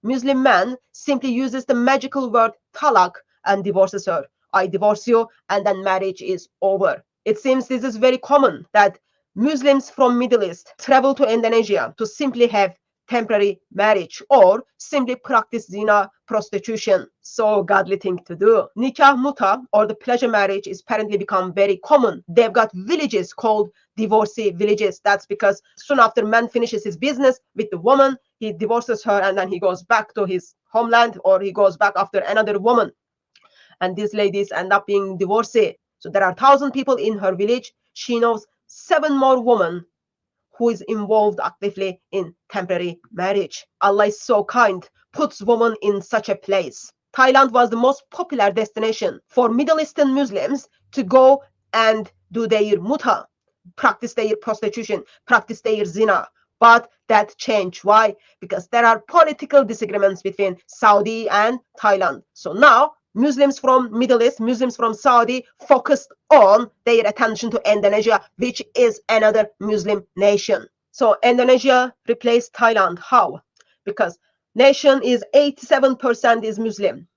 Muslim man simply uses the magical word talak and divorces her. I divorce you, and then marriage is over. It seems this is very common that Muslims from Middle East travel to Indonesia to simply have temporary marriage or simply practice zina, prostitution. So godly thing to do. Nikah Mutt'a, or the pleasure marriage, is apparently become very common. They've got villages called divorcee villages. That's because soon after man finishes his business with the woman, he divorces her and then he goes back to his homeland, or he goes back after another woman. And these ladies end up being divorcee. So there are 1,000 people in her village. She knows 7 more women who is involved actively in temporary marriage. Allah is so kind, puts women in such a place. Thailand was the most popular destination for Middle Eastern Muslims to go and do their mutt'a, practice their prostitution, practice their zina. But that changed. Why? Because there are political disagreements between Saudi and Thailand. So now Muslims from Middle East, Muslims from Saudi focused on their attention to Indonesia, which is another Muslim nation. So Indonesia replaced Thailand. How? Because nation is 87% is Muslim.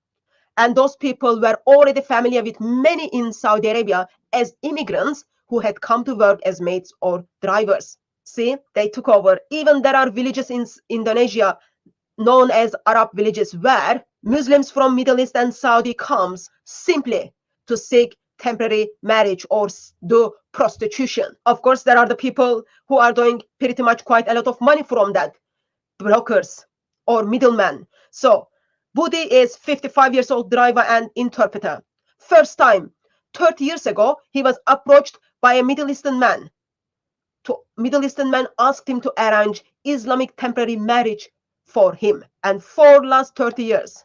And those people were already familiar with many in Saudi Arabia as immigrants who had come to work as maids or drivers. See, they took over. Even there are villages in Indonesia known as Arab villages where Muslims from Middle East and Saudi comes simply to seek temporary marriage or do prostitution. Of course, there are the people who are doing pretty much quite a lot of money from that, brokers or middlemen. So Budi is 55 years old driver and interpreter. First time, 30 years ago, he was approached by a Middle Eastern man. Middle Eastern man asked him to arrange Islamic temporary marriage for him. And for last 30 years,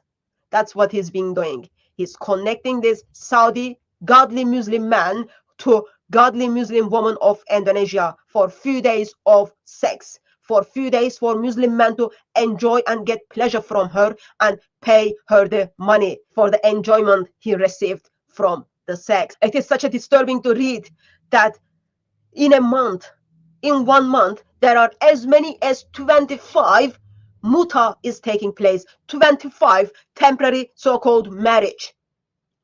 that's what he's been doing. He's connecting this Saudi godly Muslim man to godly Muslim woman of Indonesia for few days of sex, for few days for Muslim man to enjoy and get pleasure from her and pay her the money for the enjoyment he received from the sex. It is such a disturbing to read that in 1 month, there are as many as 25 Mutt'a is taking place, 25 temporary so-called marriage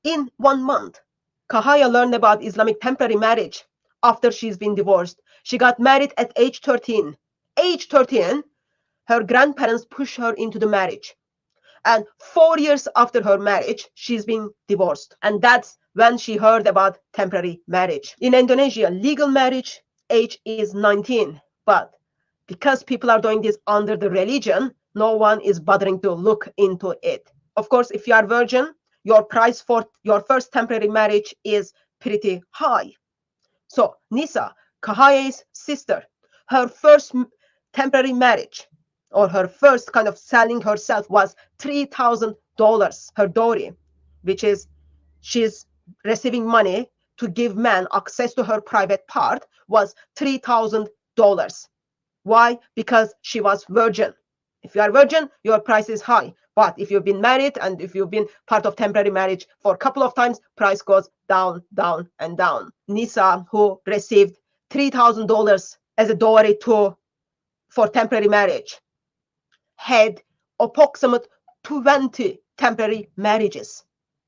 in 1 month. Kahaya learned about Islamic temporary marriage after she's been divorced. She got married at age 13. Age 13, her grandparents pushed her into the marriage. And 4 years after her marriage, she's been divorced. And that's when she heard about temporary marriage. In Indonesia, legal marriage age is 19. But because people are doing this under the religion, no one is bothering to look into it. Of course, if you are virgin, your price for your first temporary marriage is pretty high. So Nisa, Kahaye's sister, her first temporary marriage or her first kind of selling herself was $3,000. Her dowry, which is she's receiving money to give men access to her private part, was $3,000. Why? Because she was virgin. If you are virgin, your price is high. But if you've been married and if you've been part of temporary marriage for a couple of times, price goes down, down, and down. Nisa, who received $3,000 as a dowry for temporary marriage, had approximate 20 temporary marriages.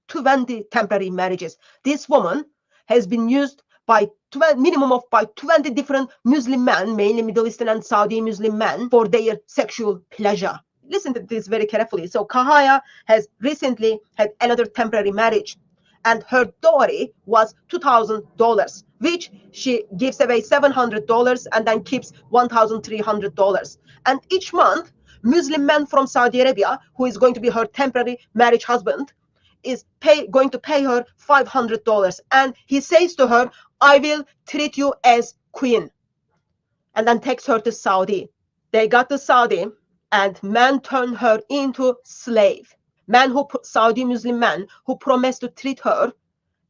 20 temporary marriages. This woman has been used by minimum of by 20 different Muslim men, mainly Middle Eastern and Saudi Muslim men, for their sexual pleasure. Listen to this very carefully. So Kahaya has recently had another temporary marriage, and her dowry was $2,000, which she gives away $700 and then keeps $1,300. And each month, Muslim man from Saudi Arabia, who is going to be her temporary marriage husband, is going to pay her $500. And he says to her, I will treat you as queen. And then takes her to Saudi. They got to Saudi, and man turned her into slave. Saudi Muslim man who promised to treat her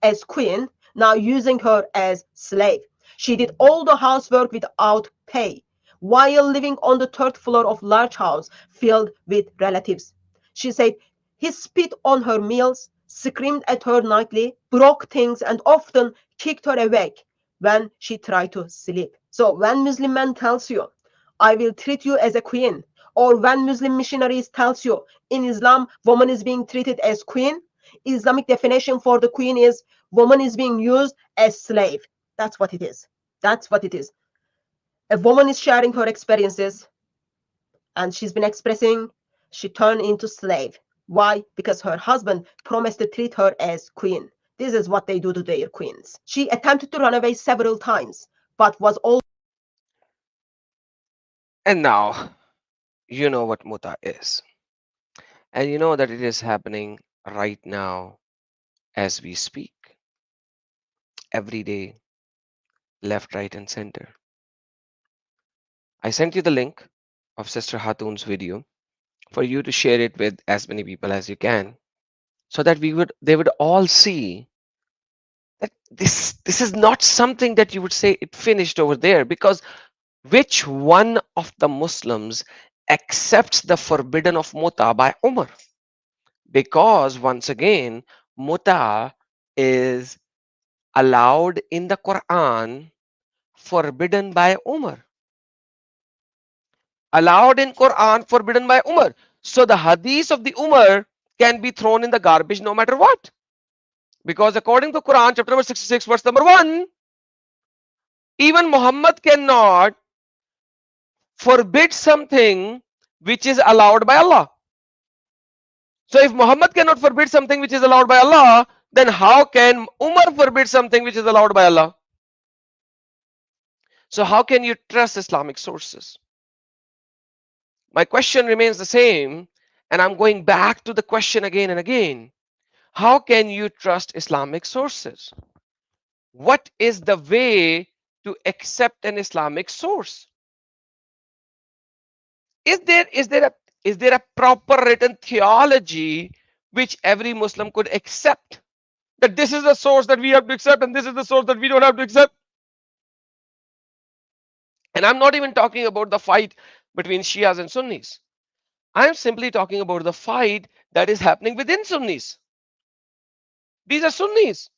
as queen, now using her as slave. She did all the housework without pay, while living on the third floor of large house filled with relatives. She said he spit on her meals, screamed at her nightly, broke things, and often kicked her awake when she tried to sleep. So when Muslim man tells you, I will treat you as a queen, or when Muslim missionaries tells you in Islam woman is being treated as queen, Islamic definition for the queen is woman is being used as slave. That's what it is. That's what it is. A woman is sharing her experiences and she's been expressing, she turned into slave. Why? Because her husband promised to treat her as queen. This is what they do to their queens. She attempted to run away several times, but was all. And now you know what Mutt'a is. And you know that it is happening right now as we speak. Every day, left, right, and center. I sent you the link of Sister Hatun's video for you to share it with as many people as you can, so that they would all see that this is not something that you would say it finished over there, because which one of the Muslims accepts the forbidden of Mutt'a by Umar? Because once again, Mutt'a is allowed in the Quran, forbidden by Umar. Allowed in Quran, forbidden by Umar. So the hadith of the Umar can be thrown in the garbage no matter what. Because according to Quran, chapter number 66, verse number 1, even Muhammad cannot forbid something which is allowed by Allah. So if Muhammad cannot forbid something which is allowed by Allah, then how can Umar forbid something which is allowed by Allah? So how can you trust Islamic sources? My question remains the same, and I'm going back to the question again and again. How can you trust Islamic sources? What is the way to accept an Islamic source? Is there a proper written theology which every Muslim could accept? That this is the source that we have to accept and this is the source that we don't have to accept? And I'm not even talking about the fight between Shias and Sunnis. I'm simply talking about the fight that is happening within Sunnis. These are Sunnis.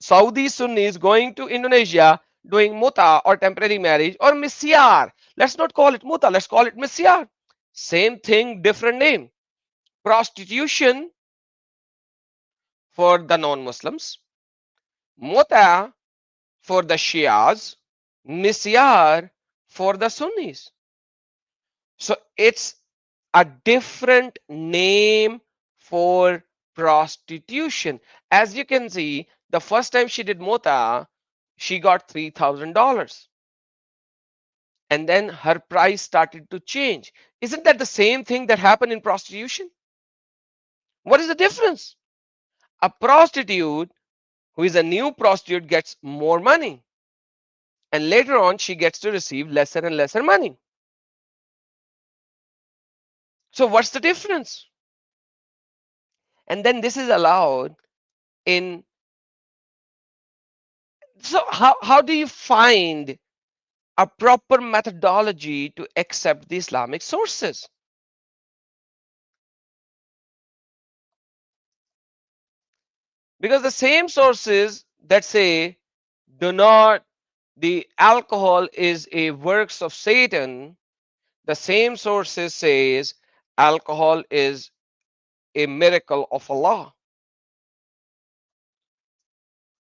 Saudi Sunnis going to Indonesia doing Mutt'a or temporary marriage or misyar. Let's not call it Mutt'a, let's call it misyar. Same thing, different name. Prostitution for the non-Muslims, Mutt'a for the Shias, misyar for the Sunnis. So it's a different name for prostitution. As you can see, the first time she did Mutt'a, she got $3,000. And then her price started to change. Isn't that the same thing that happened in prostitution? What is the difference? A prostitute who is a new prostitute gets more money, and later on she gets to receive lesser and lesser money. So what's the difference? And then this is allowed in. So how do you find a proper methodology to accept the Islamic sources? Because the same sources that say do not, the alcohol is a works of Satan, the same sources says alcohol is a miracle of Allah.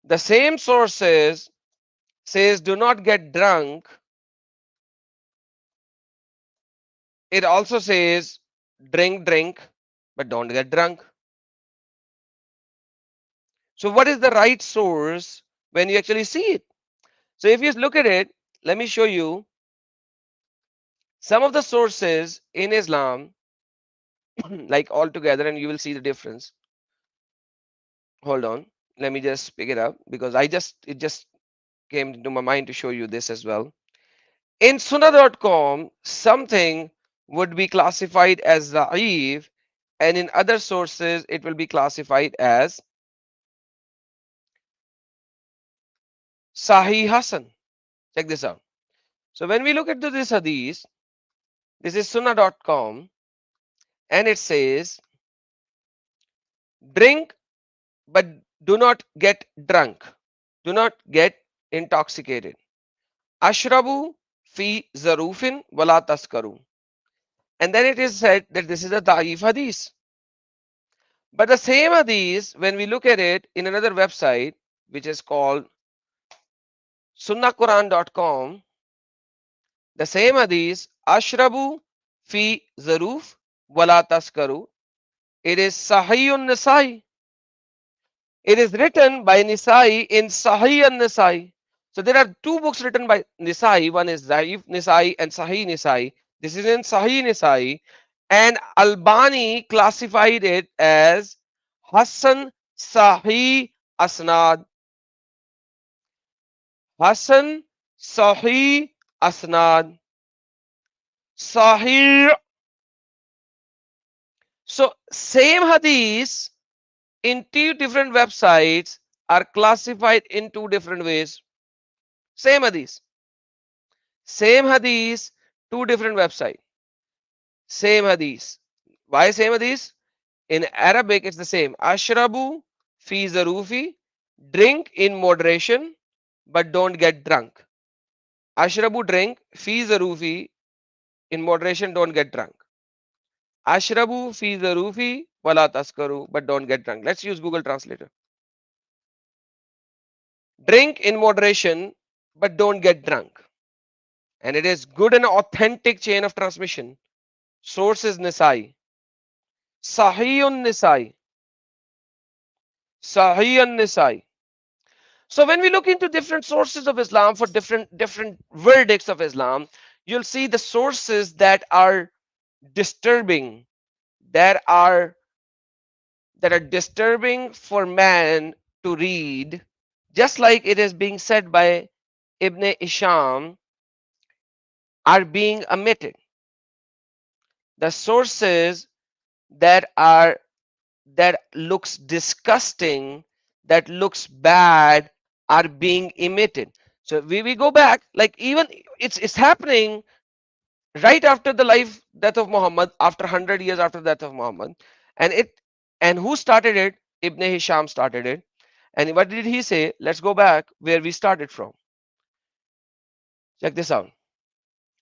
The same sources says do not get drunk. It also says drink, but don't get drunk. So what is the right source when you actually see it? So if you look at it, let me show you some of the sources in Islam, like all together, and you will see the difference. Hold on, let me just pick it up because it just came into my mind to show you this as well. In Sunnah.com, something would be classified as Da'if, and in other sources, it will be classified as Sahih Hasan. Check this out. So when we look at this hadith, this is Sunnah.com, and it says, drink but do not get drunk, do not get intoxicated. Ashrabu fi zarufin wala taskaru. And then it is said that this is a da'if hadith. But the same hadith, when we look at it in another website, which is called sunnahquran.com, the same hadith, ashrabu fi zaruf wala taskaru, it is sahihun nisai. It is written by Nisai in Sahih and Nisai. So there are two books written by Nisai. One is Zaif Nisai and Sahih Nisai. This is in Sahih Nisai. And Albani classified it as Hassan Sahih Asnad. Hassan Sahih Asnad. Sahih. So same hadith in two different websites are classified in two different ways. Same hadith. Same hadith, two different websites. Same hadith. Why same hadith? In Arabic, it's the same. Ashrabu fi zarufi. Drink in moderation, but don't get drunk. Ashrabu, drink. Fi zarufi. In moderation, don't get drunk. Ashrabu fi zarufi wala taskaru, but don't get drunk. Let's use Google Translator. Drink in moderation, but don't get drunk. And it is good and authentic chain of transmission. Source is Nisai. Sahihun Nisai. Sahihun Nisai. So when we look into different sources of Islam for different verdicts of Islam, you'll see the sources that are disturbing, that are disturbing for man to read, just like it is being said by Ibn Isham, are being omitted. The sources that looks disgusting, that looks bad, are being emitted. So we go back, like even it's happening right after the death of Muhammad, after 100 years after the death of Muhammad. And who started it? Ibn Hisham started it. And what did he say? Let's go back where we started from. Check this out.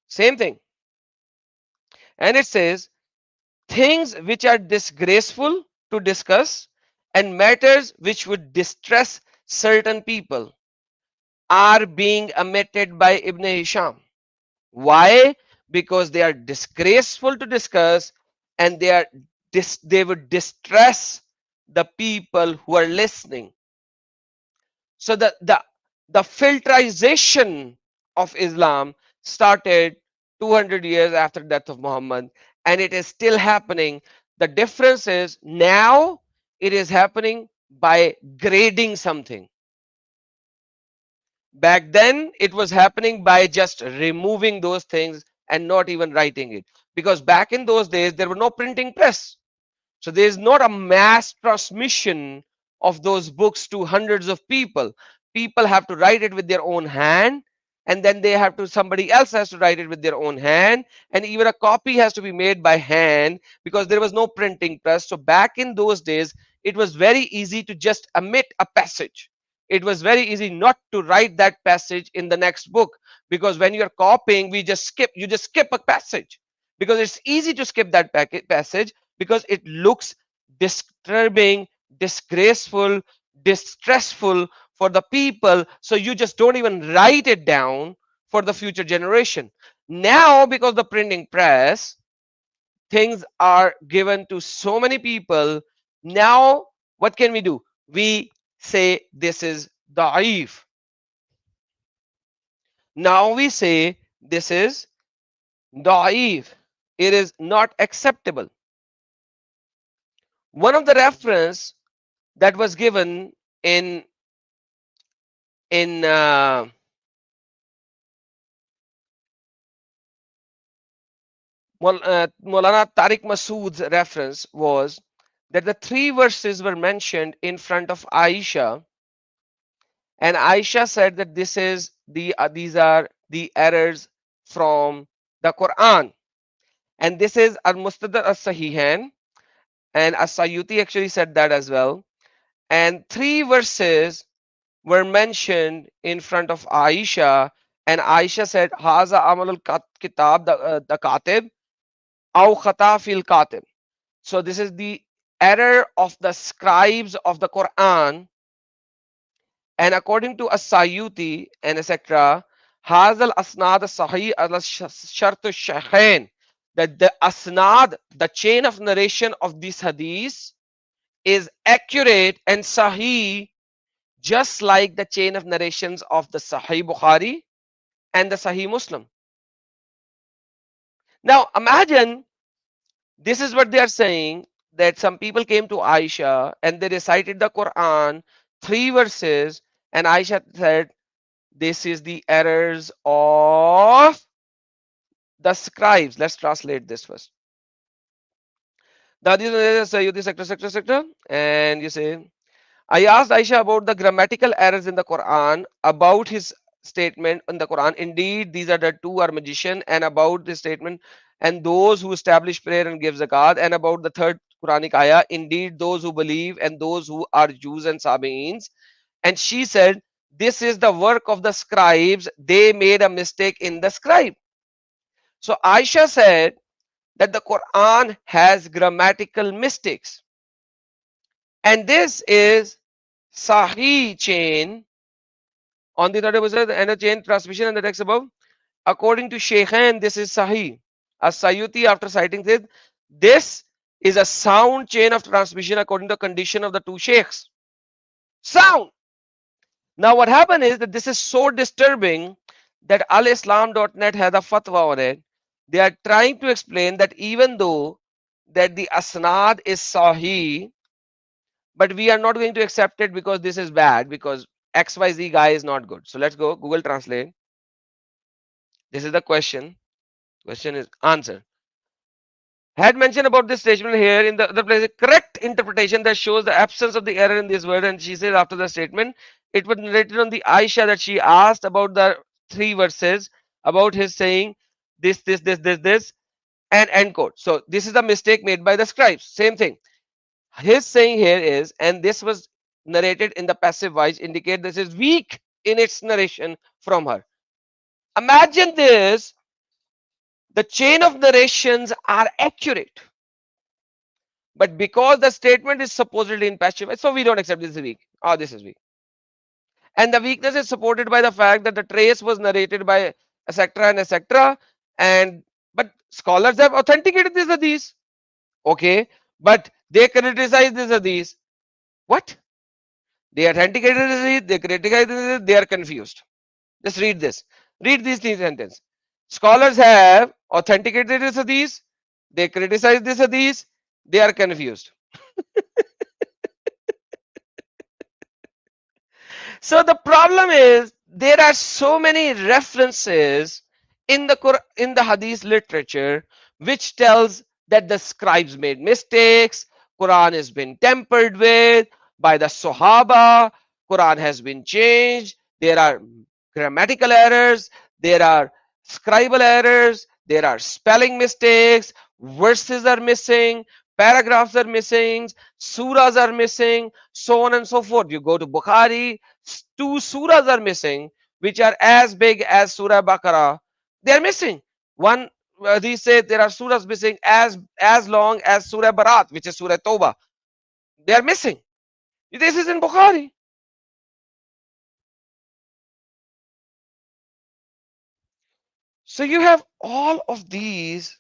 Same thing. And it says, things which are disgraceful to discuss and matters which would distress certain people are being omitted by Ibn Hisham. Why? Because they are disgraceful to discuss, and they would distress the people who are listening. So the filterization of Islam started 200 years after the death of Muhammad, and it is still happening. The difference is now it is happening by grading something. Back then, it was happening by just removing those things and not even writing it. Because back in those days, there were no printing press. So there is not a mass transmission of those books to hundreds of people. People have to write it with their own hand, and then they have to, somebody else has to write it with their own hand, and even a copy has to be made by hand because there was no printing press. So back in those days, it was very easy to just omit a passage. It was very easy not to write that passage in the next book, because when you're copying, you just skip a passage, because it's easy to skip that passage, because it looks disturbing, disgraceful, distressful for the people. So you just don't even write it down for the future generation. Now, because the printing press, things are given to so many people. Now, what can we do? We say this is da'if. Now we say this is da'if. It is not acceptable. One of the reference that was given in in Maulana Tariq Masood's reference was that the three verses were mentioned in front of Aisha, and Aisha said that these are the errors from the Quran, and this is Al Mustadrak As Sahihain, and As-Sayuti actually said that as well. And three verses were mentioned in front of Aisha, and Aisha said, Haza amalul kitab, the katib, aw khata fil katib. So this is the error of the scribes of the Quran. And according to As-Sayuti and etc., Hazal Asnad Sahih al Shart Shaykhain, that the Asnad, the chain of narration of this hadith, is accurate and Sahih, just like the chain of narrations of the Sahih Bukhari and the Sahih Muslim. Now imagine, this is what they are saying, that some people came to Aisha and they recited the Quran, three verses, and Aisha said, this is the errors of the scribes. Let's translate this first. And you say, I asked Aisha about the grammatical errors in the Quran, about his statement in the Quran. Indeed, these are the two are magician, and about this statement, and those who establish prayer and give zakat, and about the third Quranic ayah. Indeed, those who believe and those who are Jews and Sabi'ins. And she said, this is the work of the scribes. They made a mistake in the scribe. So Aisha said that the Quran has grammatical mistakes. And this is Sahih chain. On the other was and a chain transmission and the text above. According to Shaykhain, this is Sahih. As-Sayuti, after citing this is a sound chain of transmission according to the condition of the two sheikhs. Sound. Now what happened is that this is so disturbing that alislam.net has a fatwa on it. They are trying to explain that even though that the asnad is Sahih, but we are not going to accept it because this is bad, because XYZ guy is not good. So let's go Google Translate. This is the question. Question is answer. Had mentioned about this statement here in the other place, a correct interpretation that shows the absence of the error in this word. And she says after the statement, it was narrated on the Aisha that she asked about the three verses about his saying this, and end quote. So this is the mistake made by the scribes. Same thing. His saying here is, and this was narrated in the passive voice, indicate this is weak in its narration from her. Imagine this, the chain of narrations are accurate, but because the statement is supposedly in passive voice, so we don't accept this is weak. Oh, this is weak. And the weakness is supported by the fact that the trace was narrated by etc. and etc. And but scholars have authenticated this hadith. Okay, but they criticize this hadith. What? They authenticated this hadith, they criticize this hadith, they are confused. Just read this. Read these three sentences. Scholars have authenticated this hadith, they criticize this hadith, they are confused. So the problem is there are so many references in the hadith literature which tells that the scribes made mistakes, Quran has been tampered with by the Sahaba, Quran has been changed, there are grammatical errors, there are scribal errors, there are spelling mistakes, verses are missing, paragraphs are missing, surahs are missing, so on and so forth. You go to Bukhari, two surahs are missing, which are as big as Surah Baqarah. They are missing. One, they say there are surahs missing as long as Surah Barat, which is Surah Tawbah. They are missing. This is in Bukhari. So you have all of these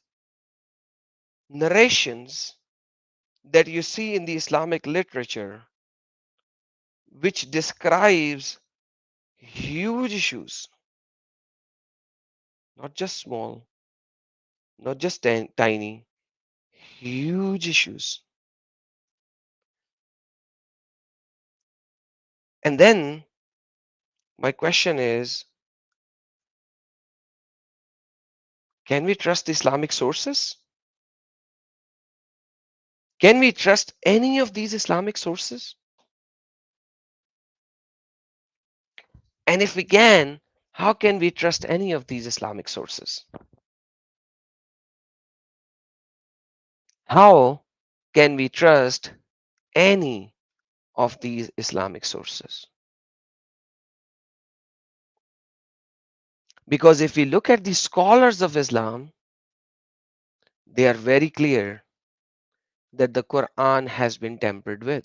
narrations that you see in the Islamic literature, which describes huge issues, not just small, not just tiny, huge issues. And then my question is, can we trust Islamic sources? Can we trust any of these Islamic sources? And if we can, how can we trust any of these Islamic sources? How can we trust any of these Islamic sources? Because if we look at the scholars of Islam, they are very clear that the Quran has been tampered with.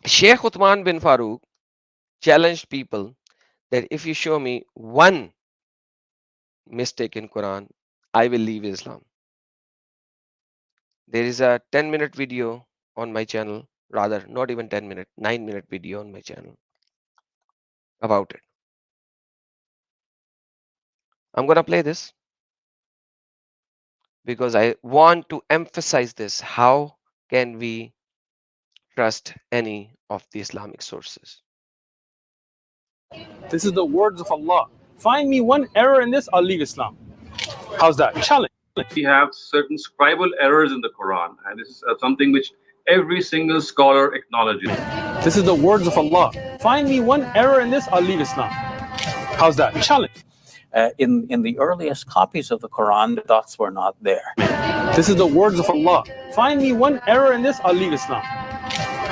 Sheikh Uthman bin Farooq challenged people that if you show me one mistake in Quran, I will leave Islam. There is a 10-minute video on my channel, rather not even 10-minute, 9-minute video on my channel about it. I'm going to play this because I want to emphasize this. How can we trust any of the Islamic sources? This is the words of Allah. Find me one error in this, I'll leave Islam. How's that? Challenge. We have certain scribal errors in the Quran, and this is something which every single scholar acknowledges. This is the words of Allah. Find me one error in this, I'll leave Islam. How's that? Challenge. In the earliest copies of the Quran, the dots were not there. This is the words of Allah. Find me one error in this, I'll leave Islam.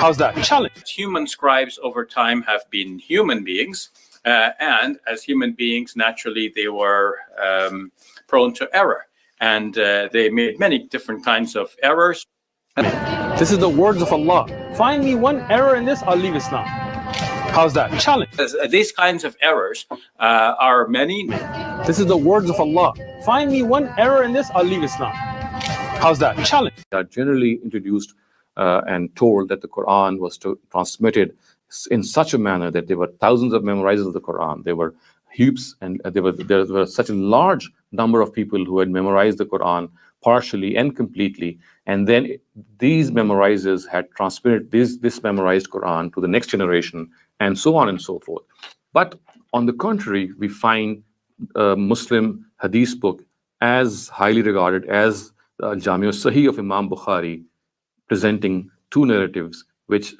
How's that? Challenge. Human scribes over time have been human beings, and as human beings, naturally, they were prone to error. And they made many different kinds of errors. This is the words of Allah. Find me one error in this, I'll leave Islam. How's that? Challenge. These kinds of errors are many. This is the words of Allah. Find me one error in this, I'll leave Islam. How's that? Challenge. They are generally introduced and told that the Quran was transmitted in such a manner that there were thousands of memorizers of the Quran. There were heaps, and there were such a large number of people who had memorized the Quran partially and completely, and then these memorizers had transmitted this memorized Quran to the next generation, and so on and so forth. But on the contrary, we find a Muslim hadith book as highly regarded as the Jami' Sahih of Imam Bukhari, presenting two narratives which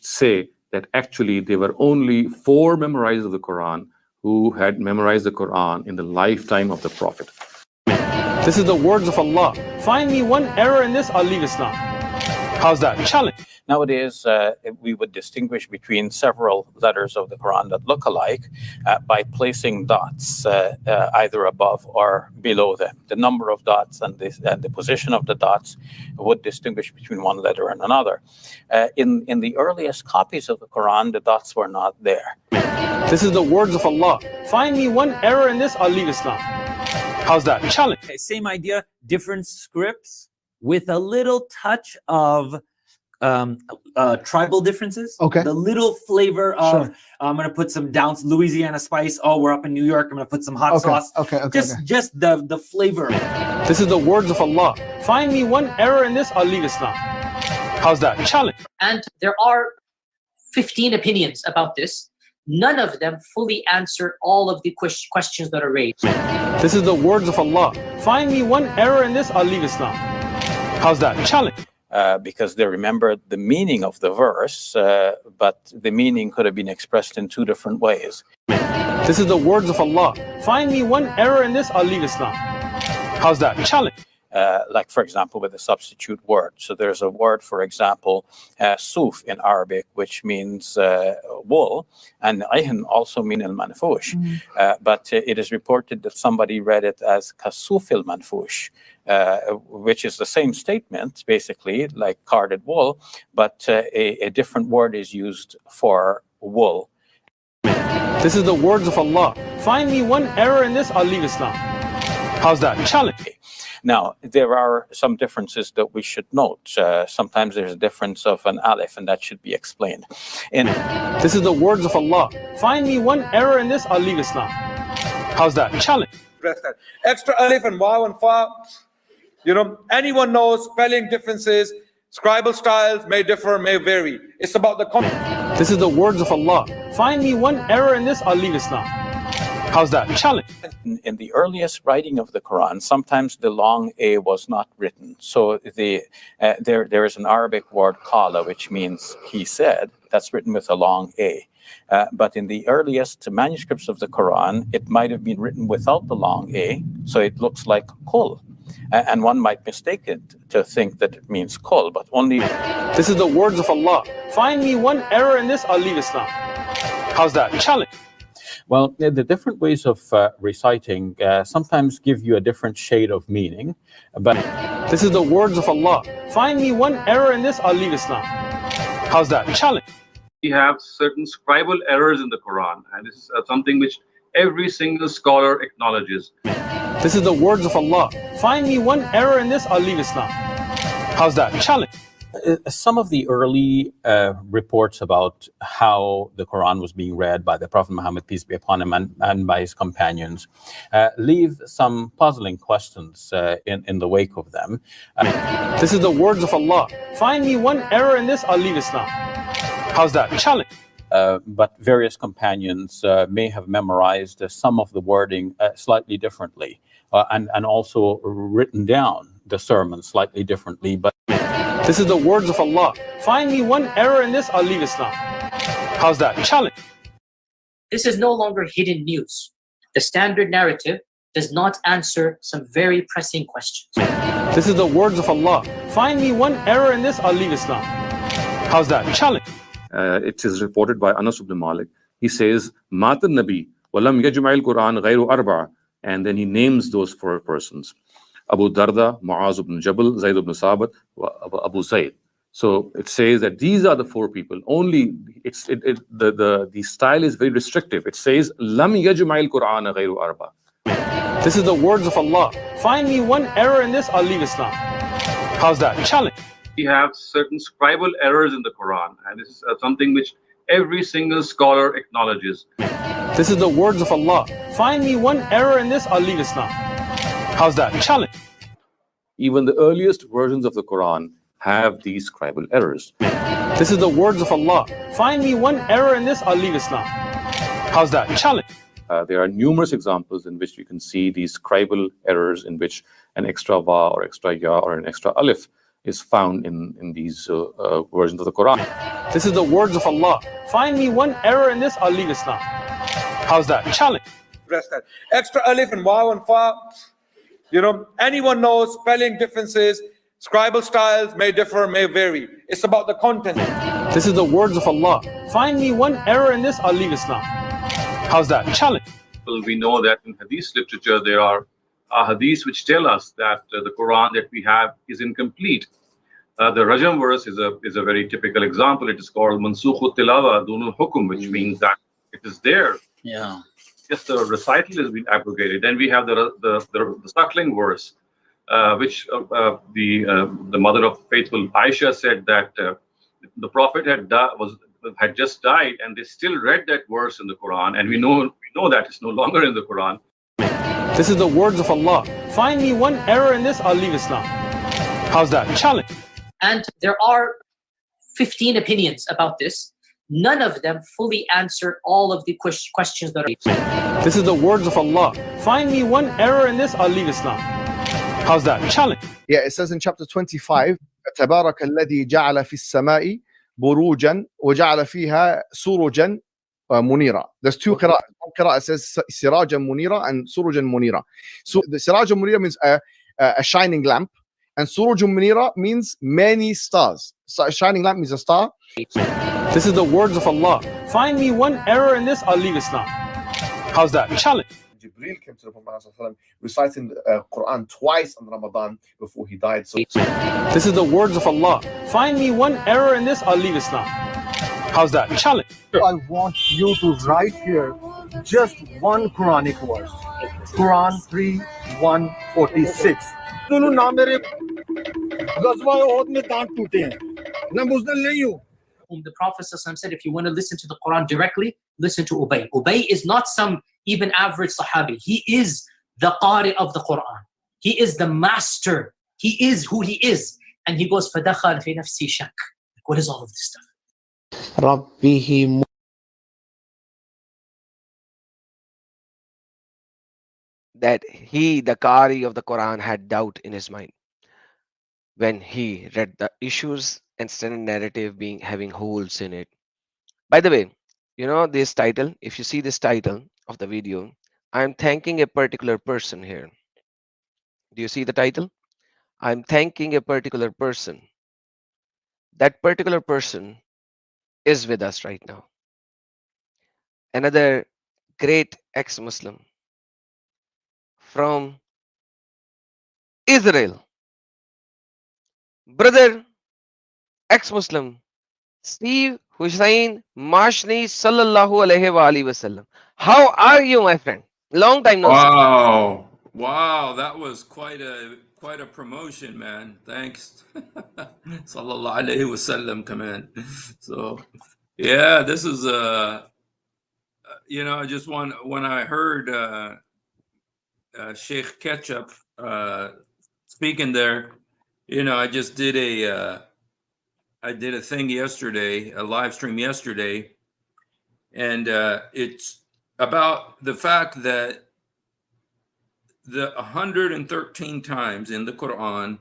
say that actually there were only 4 memorizers of the Quran who had memorized the Quran in the lifetime of the Prophet. This is the words of Allah. Find me one error in this, I'll leave Islam. How's that? Challenge. Nowadays, we would distinguish between several letters of the Quran that look alike by placing dots either above or below them. The number of dots and the position of the dots would distinguish between one letter and another. In the earliest copies of the Quran, the dots were not there. This is the words of Allah. Find me one error in this, I'll leave Islam. How's that? Challenge. Okay, same idea, different scripts with a little touch of tribal differences. Okay. The little flavor of, Sure. I'm going to put some down Louisiana spice. Oh, we're up in New York. I'm going to put some hot sauce. Just the flavor. This is the words of Allah. Find me one error in this, I'll leave Islam. How's that? Challenge. And there are 15 opinions about this. None of them fully answer all of the questions that are raised. This is the words of Allah. Find me one error in this, I'll leave Islam. How's that? Challenge. Because they remembered the meaning of the verse, but the meaning could have been expressed in two different ways. This is the words of Allah. Find me one error in this, I'll leave Islam. How's that? Challenge. Like, for example, with a substitute word. So there's a word, for example, suf in Arabic, which means wool, and ayhan also mean al-manfush. But it is reported that somebody read it as kasuf al-manfush, which is the same statement, basically, like carded wool, but a different word is used for wool. This is the words of Allah. Find me one error in this, I'll leave Islam. How's that? Challenge. Now, there are some differences that we should note. Sometimes there's a difference of an alif, and that should be explained. This is the words of Allah. Find me one error in this, I'll leave Islam. How's that? Challenge. Extra alif and waw and fa. You know, anyone knows spelling differences, scribal styles may differ, may vary. It's about the content. This is the words of Allah. Find me one error in this, I'll leave Islam. How's that? Challenge. In the earliest writing of the Quran, sometimes the long A was not written. So there is an Arabic word qala, which means he said. That's written with a long A. But in the earliest manuscripts of the Quran, it might have been written without the long A, so it looks like kul. And one might mistake it to think that it means kul, but only... This is the words of Allah. Find me one error in this, I'll leave Islam. How's that? Challenge. Well, the different ways of reciting sometimes give you a different shade of meaning, but... This is the words of Allah. Find me one error in this, I'll leave Islam. How's that? Challenge. We have certain scribal errors in the Quran, and this is something which every single scholar acknowledges. This is the words of Allah. Find me one error in this, I'll leave Islam. How's that? Challenge. Some of the early reports about how the Quran was being read by the Prophet Muhammad, peace be upon him, and by his companions, leave some puzzling questions in the wake of them. This is the words of Allah. Find me one error in this, I'll leave Islam. How's that? Challenge. But various companions may have memorized some of the wording slightly differently, and also written down the sermon slightly differently. But this is the words of Allah. Find me one error in this, I'll leave Islam. How's that? Challenge. This is no longer hidden news. The standard narrative does not answer some very pressing questions. This is the words of Allah. Find me one error in this, I'll leave Islam. How's that? Challenge. It is reported by Anas ibn Malik. He says, Mata Nabi, walam yajma'il Quran ghayru arba'a. And then he names those four persons. Abu Darda, Mu'az ibn Jabal, Zayd ibn Sabat, Abu Zayd. So it says that these are the four people. Only the style is very restrictive. It says, Lam yajma'il Quran ghayru arba'a. This is the words of Allah. Find me one error in this, I'll leave Islam. How's that? Challenge. We have certain scribal errors in the Quran, and this is something which every single scholar acknowledges. This is the words of Allah. Find me one error in this, I'll leave Islam. How's that? Challenge. Even the earliest versions of the Quran have these scribal errors. This is the words of Allah. Find me one error in this, I'll leave Islam. How's that? Challenge. There are numerous examples in which you can see these scribal errors in which an extra va or extra ya or an extra alif is found in these versions of the Quran. This is the words of Allah. Find me one error in this, I'll leave Islam. How's that? Challenge. Extra alif and waw and fa. You know, anyone knows spelling differences, Scribal styles may differ, may vary. It's about the content. This is the words of Allah. Find me one error in this, I'll leave Islam. How's that? Challenge. We know that in hadith literature there are hadiths which tell us that the Quran that we have is incomplete. The Rajam verse is a very typical example. It is called Mansukhu Tilawa Dunul Hukum, which means that it is there. Yeah. Just the recital has been abrogated. Then we have the suckling verse, which the mother of faithful Aisha said that the Prophet had just died, and they still read that verse in the Quran, and we know that it's no longer in the Quran. This is the words of Allah. Find me one error in this, I'll leave Islam. How's that? Challenge. And there are 15 opinions about this. None of them fully answer all of the questions that are. This is the words of Allah. Find me one error in this, I'll leave Islam. How's that? Challenge. Yeah, it says in chapter 25, تبارك الذي جعل في السماء بروجا وجعل فيها سرجا منيرة. There's two qira'ah. One qira'ah says sirajan munira and surujan munira. So the sirajan munira means a shining lamp, and surujan munira means many stars. So a shining lamp means a star. This is the words of Allah. Find me one error in this, I'll leave Islam. How's that? Challenge. Jibreel came to the Prophet reciting the Quran twice in Ramadan before he died. So this is the words of Allah. Find me one error in this, I'll leave Islam. How's that? Challenge. I want you to write here just one Quranic verse. Quran 3:146. सुनो ना मेरे गज़वा ओहद में दांत टूटे हैं ना बुज़दिल नहीं हूँ. The Prophet ﷺ said, if you want to listen to the Quran directly, listen to Ubay. Ubay is not some even average Sahabi. He is the Qari of the Quran. He is the master. He is who he is. And he goes, فَدَخَلْ فِي نَفْسِي شَكْ. What is all of this stuff? That he, the Qari of the Quran, had doubt in his mind when he read the issues and standard narrative having holes in it. By the way, you know this title, if you see this title of the video, I'm thanking a particular person here. Do you see the title? I'm thanking a particular person. That particular person is with us right now. Another great ex-Muslim from Israel. Brother, ex-Muslim, Steve Husein Mashni sallallahu alaihi wasallam. How are you, my friend? Long time no see. Wow. Wow, that was quite a promotion, man. Thanks. Sallallahu alaihi wasallam command. So, yeah, this is I just when I heard Sheikh Ketchup speaking there, I just did a thing yesterday, a live stream yesterday, and it's about the fact that the 113 times in the Quran,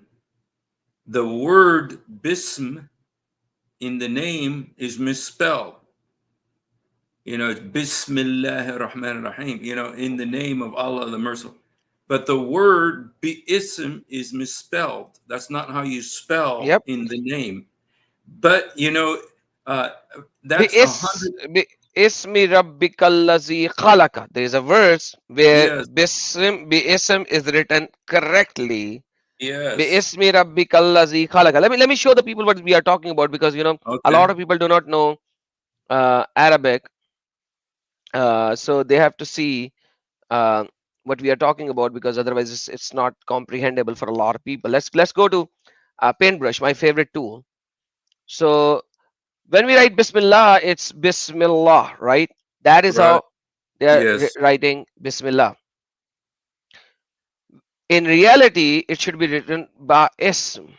the word bism in the name is misspelled. It's Bismillahir Rahmanir Rahim, in the name of Allah the Merciful. But the word bi'ism is misspelled. That's not how you spell in the name. But that's Ismi Rabbikallazi Khalaqa. There is a verse where Bi'ism is written correctly. Yes. Bi'ismi Rabbikallazi Khalaqa. Let me show the people what we are talking about, because a lot of people do not know Arabic, so they have to see what we are talking about, because otherwise it's not comprehensible for a lot of people. Let's go to Paintbrush, my favorite tool. So when we write Bismillah, it's Bismillah, right? That is how they are writing Bismillah. In reality, it should be written Ba'ism.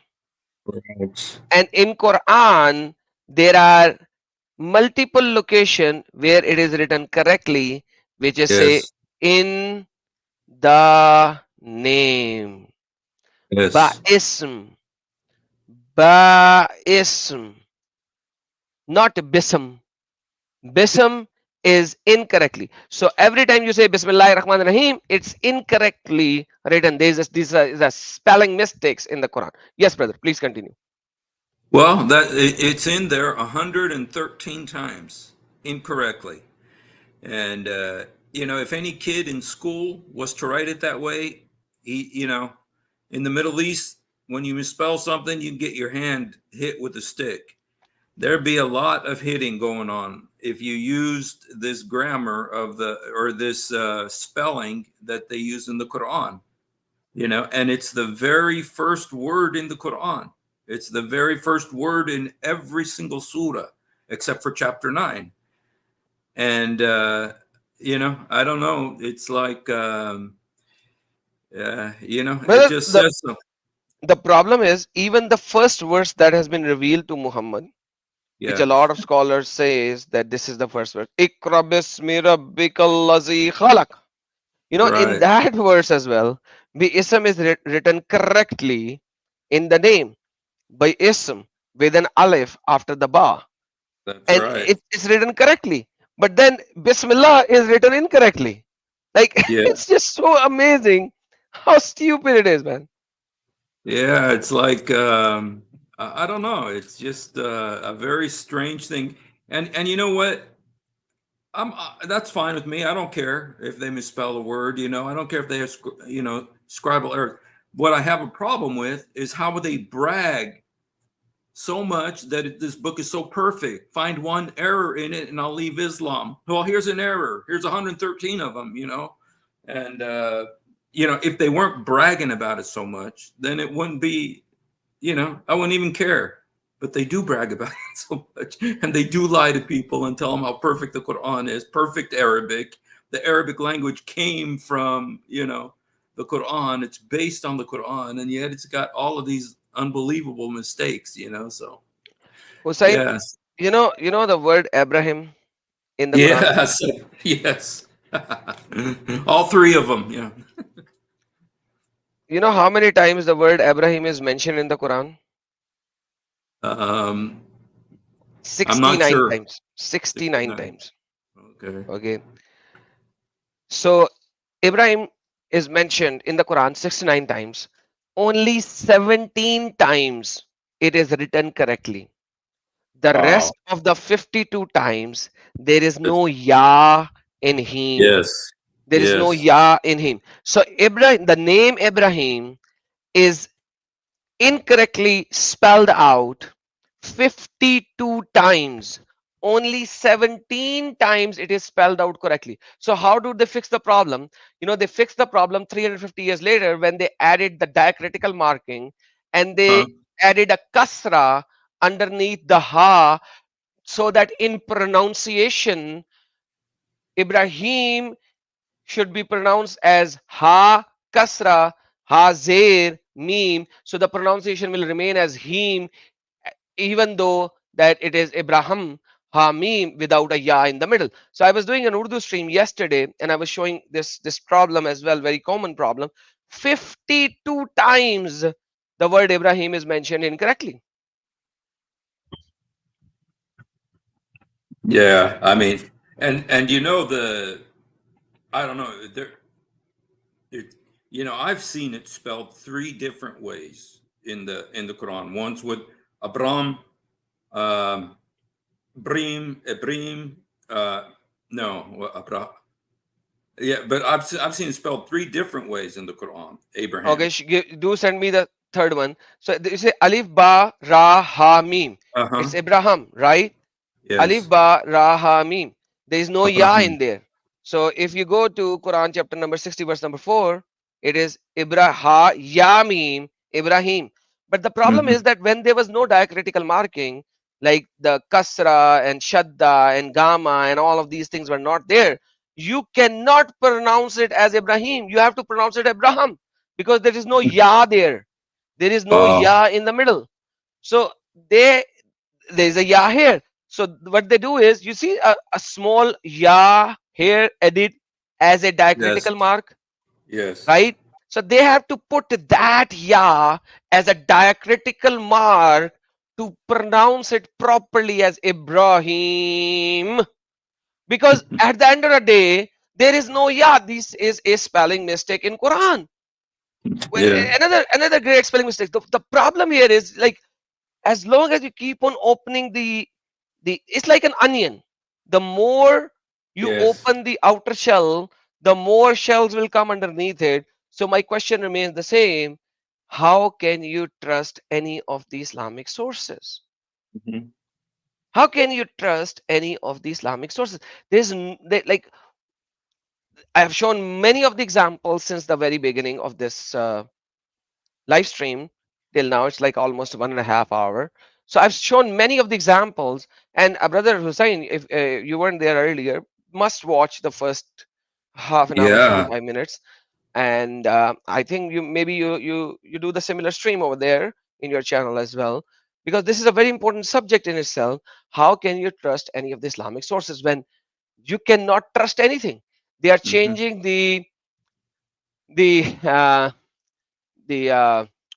And in Quran, there are multiple locations where it is written correctly, which is say in the name. Ba'ism. Ba'ism. Not bism. Bism is incorrectly. So every time you say Bismillahir Rahmanir Rahim, it's incorrectly written. These are spelling mistakes in the Quran. Yes, brother, please continue. Well, it's in there 113 times incorrectly. And, if any kid in school was to write it that way, in the Middle East, when you misspell something, you get your hand hit with a stick. There'd be a lot of hitting going on if you used this grammar or this spelling that they use in the Quran, and it's the very first word in the Quran. It's the very first word in every single surah, except for chapter 9. And, I don't know. It's like, it just says so. The problem is, even the first verse that has been revealed to Muhammad, which a lot of scholars says that this is the first verse. Iqra bismi rabbikal lazi khalaq. In that verse as well, the ism is written correctly in the name by ism with an alif after the ba. That's and right. it's written correctly. But then Bismillah is written incorrectly. Like, it's just so amazing how stupid it is, man. Yeah, it's like I don't know. It's just a very strange thing. And you know what? That's fine with me. I don't care if they misspell a word. I don't care if they have scribal errors. What I have a problem with is how would they brag so much that this book is so perfect. Find one error in it and I'll leave Islam. Well, here's an error. Here's 113 of them, And, if they weren't bragging about it so much, then it wouldn't be, I wouldn't even care. But they do brag about it so much. And they do lie to people and tell them how perfect the Quran is, perfect Arabic. The Arabic language came from, the Quran. It's based on the Quran. And yet it's got all of these unbelievable mistakes, so. Husein, yes. you know the word Abraham in the Quran? Yes. All three of them, yeah. You know how many times the word Abraham is mentioned in the Quran? 69 sure. times. 69 times. Okay. So Ibrahim is mentioned in the Quran 69 times. Only 17 times it is written correctly. The rest of the 52 times, there is no ya in him. Yes. There is no ya in him. So Ibrahim, the name Ibrahim is incorrectly spelled out 52 times. Only 17 times it is spelled out correctly. So how do they fix the problem? They fixed the problem 350 years later when they added the diacritical marking and they added a kasra underneath the ha, so that in pronunciation Ibrahim should be pronounced as ha kasra ha zer meme. So the pronunciation will remain as him, even though that it is Ibrahim Hamim without a ya in the middle. So I was doing an Urdu stream yesterday and I was showing this problem as well, very common problem. 52 times the word Ibrahim is mentioned incorrectly. Yeah, I mean, and I don't know, I've seen it spelled three different ways in the Quran. Once with Abram, Ibrahim, Abra. Yeah, but I've seen it spelled three different ways in the Quran. Abraham. Okay, do send me the third one. So you say Alif Ba Ra Ha Mim. It's Abraham, right? Yes. Alif Ba Ra Ha Mim. There is no ya in there. So if you go to Quran chapter number 60 verse number 4, it is Ibrahim Ya Mim Ibrahim. But the problem is that when there was no diacritical marking, like the kasra and shadda and gamma and all of these things were not there, you cannot pronounce it as Ibrahim. You have to pronounce it Abraham because there is no ya there. There is no ya in the middle. So there's a ya here. So what they do is, you see a small ya here added as a diacritical mark. Yes. Right? So they have to put that ya as a diacritical mark to pronounce it properly as Ibrahim. Because at the end of the day, there is no, yeah, this is a spelling mistake in Quran. Yeah. Another great spelling mistake. The problem here is like, as long as you keep on opening the it's like an onion. The more you Yes. open the outer shell, the more shells will come underneath it. So my question remains the same. How can you trust any of the Islamic sources? Mhm. How can you trust any of the Islamic sources? Like, I have shown many of the examples since the very beginning of this live stream till now. It's like almost 1.5 hours. So I've shown many of the examples. And brother Hussein, if you weren't there earlier, must watch the first half an hour, Yeah. 45 minutes. And I think you do the similar stream over there in your channel as well, because this is a very important subject in itself. How can you trust any of the Islamic sources when you cannot trust anything? They are Mhm. changing the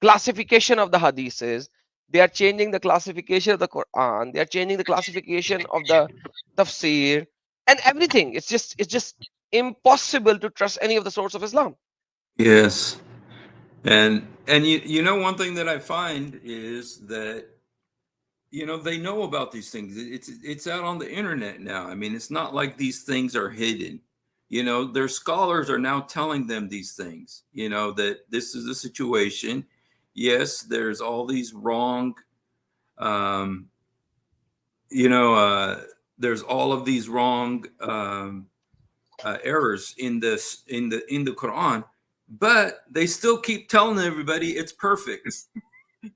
classification of the hadiths. They are changing the classification of the Quran. They are changing the classification of the tafsir and everything. It's just impossible to trust any of the source of Islam. Yes. And you know, one thing that I find is that, you know, they know about these things. It's out on the internet now. I mean, it's not like these things are hidden. You know, their scholars are now telling them these things, you know, that this is the situation. Yes, there's all these wrong, um, you know, there's all of these wrong errors in this in the Quran, but they still keep telling everybody it's perfect.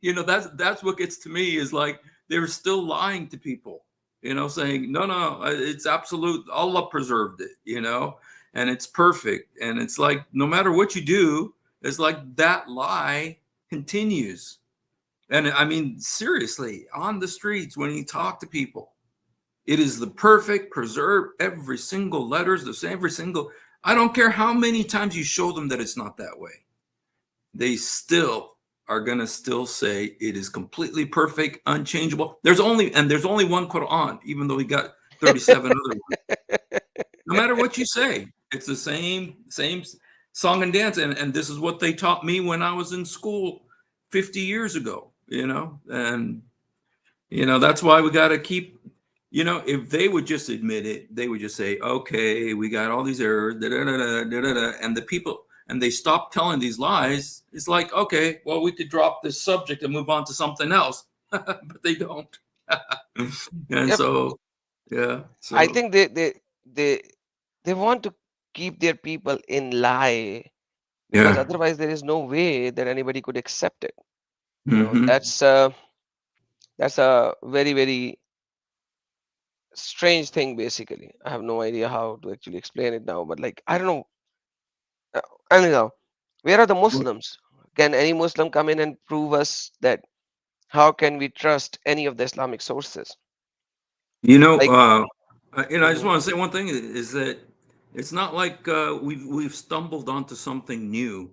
You know, that's what gets to me, is like they're still lying to people, you know, saying no, it's absolute, Allah preserved it, you know, and it's perfect. And it's like, no matter what you do, it's like that lie continues. And I mean, seriously, on the streets, when you talk to people, it is the perfect, preserved, every single letter's the same, every single, I don't care how many times you show them that it's not that way, they still are going to still say it is completely perfect, unchangeable. There's only one Quran, even though we got 37 other ones. No matter what you say, it's the same song and dance. And this is what they taught me when I was in school 50 years ago, you know. And you know, that's why we got to keep, you know, if they would just admit it, they would just say, okay, we got all these errors, da, da, da, da, da, da, da, and the people, and they stop telling these lies. It's like, okay, well, we could drop this subject and move on to something else, but they don't. And Yep. so, yeah, I so, think they they want to keep their people in lie, because yeah. otherwise there is no way that anybody could accept it. You know, Hmm. that's a very, very strange thing. Basically, I have no idea how to actually explain it now, but like, I don't know. Anyhow, where are the Muslims? Can any Muslim come in and prove us that? How can we trust any of the Islamic sources? You know, Like, I just mhm, want to say one thing, is that it's not like we've stumbled onto something new.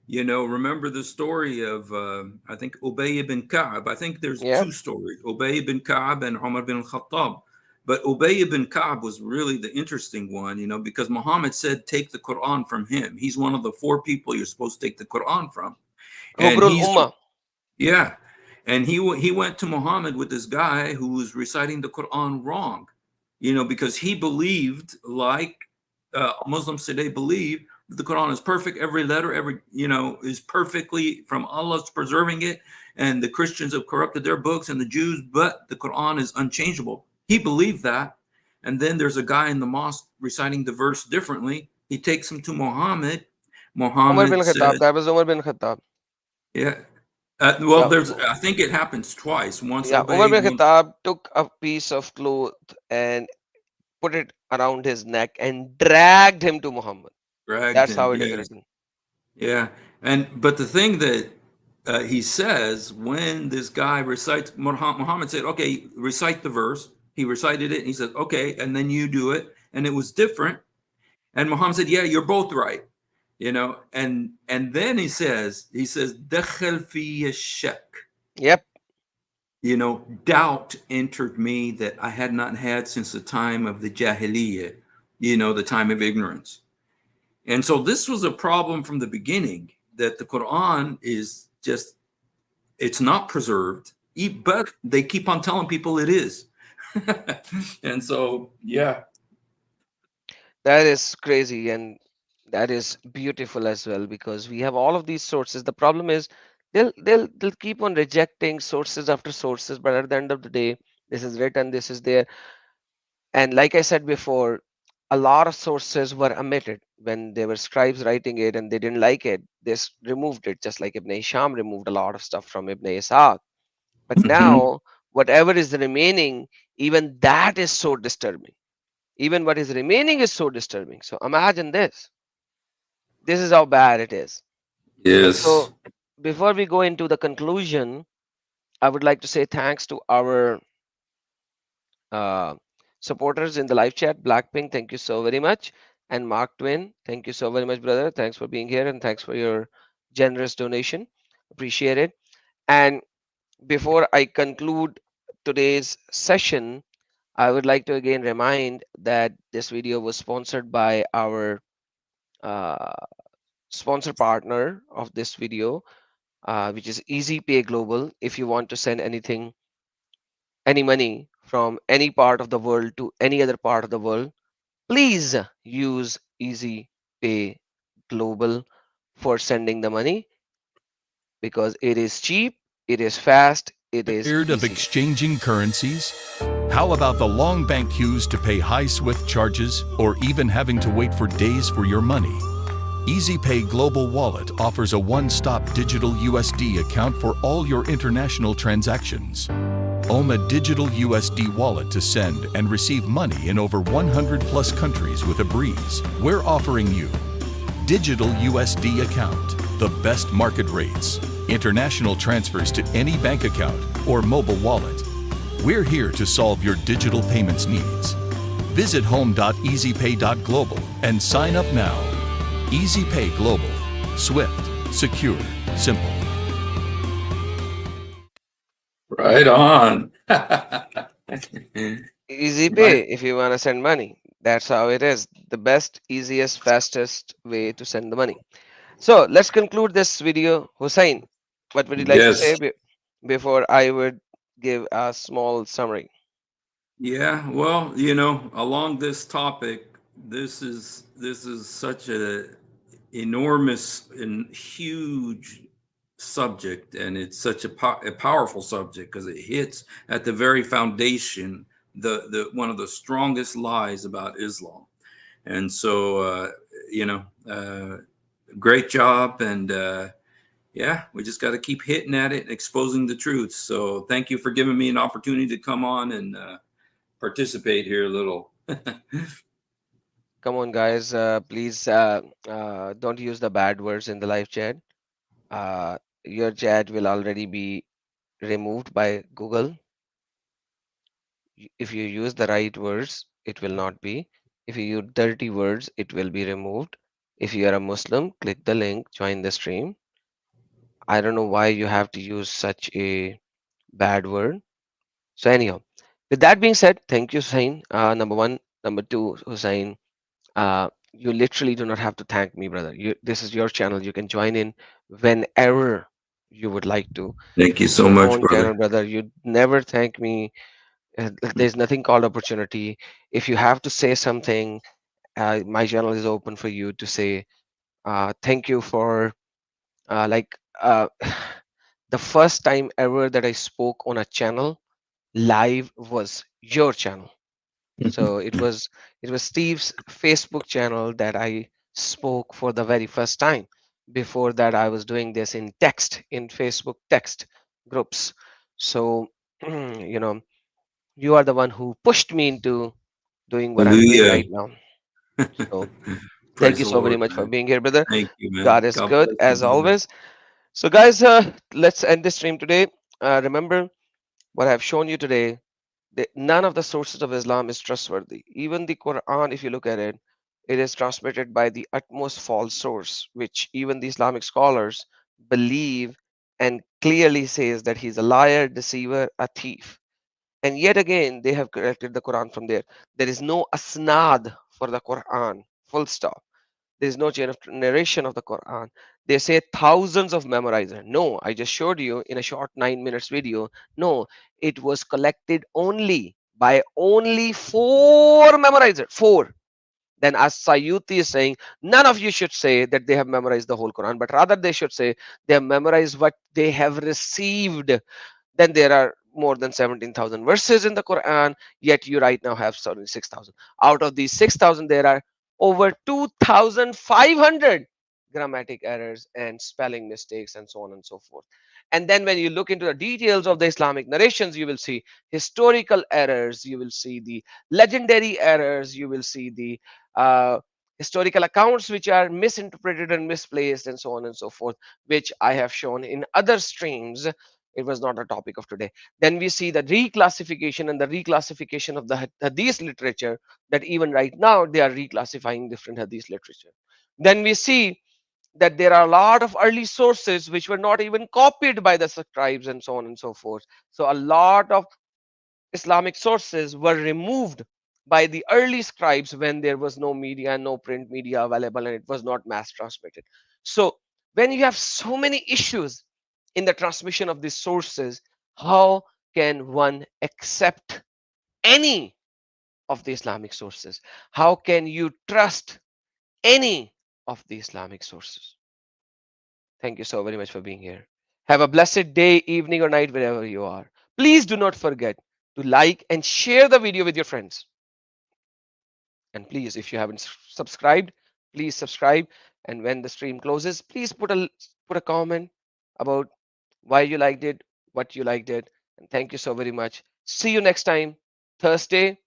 You know, remember the story of I think Ubay ibn Ka'b. I think there's yeah, two stories: Ubay ibn Ka'b and Umar bin Khattab. But Ubay ibn Ka'b was really the interesting one, you know, because Muhammad said take the Quran from him. He's one of the four people you're supposed to take the Quran from, and Hubrul he's, Ummah. yeah, and he went to Muhammad with this guy who was reciting the Quran wrong, you know, because he believed, like Muslims today believe, that the Quran is perfect, every letter, every, you know, is perfectly from Allah's preserving it, and the Christians have corrupted their books and the Jews, but the Quran is unchangeable. He believed that, and then there's a guy in the mosque reciting the verse differently. He takes him to Muhammad. Umar bin Muhammad Khattab. said, That was Umar bin Khattab. yeah. Well, Yeah, there's, I think it happens twice. Once yeah. Umar Obey, bin once Khattab took a piece of cloth and put it around his neck and dragged him to Muhammad. dragged That's him. how it is Yes. written. Yeah. And, but the thing that he says when this guy recites, Muhammad said, okay, recite the verse. He recited it and he said, okay, and then you do it. And it was different. And Muhammad said, yeah, you're both right. You know, and then he says, دخل في الشك. Yep. doubt entered me that I had not had since the time of the Jahiliyyah, the time of ignorance. And so this was a problem from the beginning, that the Quran is just, it's not preserved, but they keep on telling people it is. And so, yeah. That is crazy, and that is beautiful as well, because we have all of these sources. The problem is they'll keep on rejecting sources after sources, but at the end of the day, this is written, this is there. And like I said before, a lot of sources were omitted when they were scribes writing it and they didn't like it. Removed it, just like Ibn Hisham removed a lot of stuff from Ibn Ishaq. But now, whatever is remaining, even that is so disturbing. Even what is remaining is so disturbing. So imagine this. This is how bad it is. And so, Yes. before we go into the conclusion, I would like to say thanks to our uh, supporters in the live chat. Blackpink, thank you so very much. And Mark Twin, thank you so very much, brother. Thanks for being here and thanks for your generous donation. Appreciate it. And before I conclude today's session, I would like to again remind that this video was sponsored by our uh, sponsor partner of this video, which is EziPay Global. If you want to send anything, any money from any part of the world to any other part of the world, please use EziPay Global for sending the money, because it is cheap, it is fast, it is Tired of easy. exchanging currencies? How about the long bank queues to pay high SWIFT charges, or even having to wait for days for your money? EziPay Global Wallet offers a one-stop digital USD account for all your international transactions. Own a digital USD wallet to send and receive money in over 100 plus countries with a breeze. We're offering you digital USD account, the best market rates, international transfers to any bank account or mobile wallet. We're here to solve your digital payments needs. Visit home.ezipay.global and sign up now. EziPay Global. Swift, secure, simple. Right on. EziPay, if you want to send money, that's how it is. The best, easiest, fastest way to send the money. So let's conclude this video. Hussein, what would you like to say Yes. before I would give a small summary? Yeah, well, along this topic, this is such a enormous and huge subject, and it's such a powerful subject because it hits at the very foundation, the one of the strongest lies about Islam. And so, great job, and yeah, we just got to keep hitting at it, exposing the truth. So, thank you for giving me an opportunity to come on and participate here a little. Come on, guys. Please don't use the bad words in the live chat. Your chat will already be removed by Google. If you use the right words, it will not be. If you use dirty words, it will be removed. If you are a Muslim, click the link, join the stream. I don't know why you have to use such a bad word. So anyhow, with that being said, thank you, Hussein. Number one. Number two, Hussein, you literally do not have to thank me, brother. This is your channel. You can join in whenever you would like to. Thank you This is so your much, own brother. channel, brother. You never thank me. There's nothing called opportunity. If you have to say something, my channel is open for you to say. Thank you for like the first time ever that I spoke on a channel live was your channel. So it was Steve's Facebook channel that I spoke for the very first time. Before that, I was doing this in text, in Facebook text groups. So you are the one who pushed me into doing what I'm doing Hallelujah. right now. So thank Praise you the so very Lord, much for man. being here, brother. Thank you, God man. is God good bless you, as brother. always. So guys, let's end this stream today. Remember what I've shown you today. None of the sources of Islam is trustworthy. Even the Quran, if you look at it, it is transmitted by the utmost false source, which even the Islamic scholars believe and clearly says that he's a liar, deceiver, a thief. And yet again, they have corrected the Quran from there. There is no asnad for the Quran, full stop. There is no chain of narration of the Quran. They say thousands of memorizer. No, I just showed you in a short 9 minutes video. No, it was collected only by only 4 memorizer. 4. Then as Sayuti is saying, none of you should say that they have memorized the whole Quran, but rather they should say they have memorized what they have received. Then there are more than 17,000 verses in the Quran, yet you right now have 6,000. Out of these 6,000, there are over 2,500 grammatic errors and spelling mistakes and so on and so forth. And then when you look into the details of the Islamic narrations, you will see historical errors, you will see the legendary errors, you will see the historical accounts which are misinterpreted and misplaced and so on and so forth, which I have shown in other streams. It was not a topic of today. Then we see the reclassification and the reclassification of the hadith literature, that even right now they are reclassifying different hadith literature. Then we see that there are a lot of early sources which were not even copied by the scribes and so on and so forth. So a lot of Islamic sources were removed by the early scribes when there was no media, no print media available, and it was not mass transmitted. So when you have so many issues in the transmission of these sources, how can one accept any of the Islamic sources? How can you trust any of the Islamic sources? Thank you so very much for being here. Have a blessed day, evening, or night, wherever you are. Please do not forget to like and share the video with your friends. And please, if you haven't subscribed, please subscribe. And when the stream closes, please put a comment about why you liked it, what you liked it. And thank you so very much. See you next time, Thursday,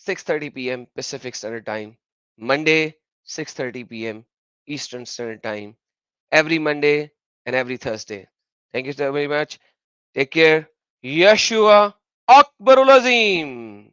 6:30 p.m. Pacific Standard Time. Monday, 6:30 p.m. Eastern Standard Time. Every Monday and every Thursday. Thank you so very much. Take care. Yeshua Akbarul Azim.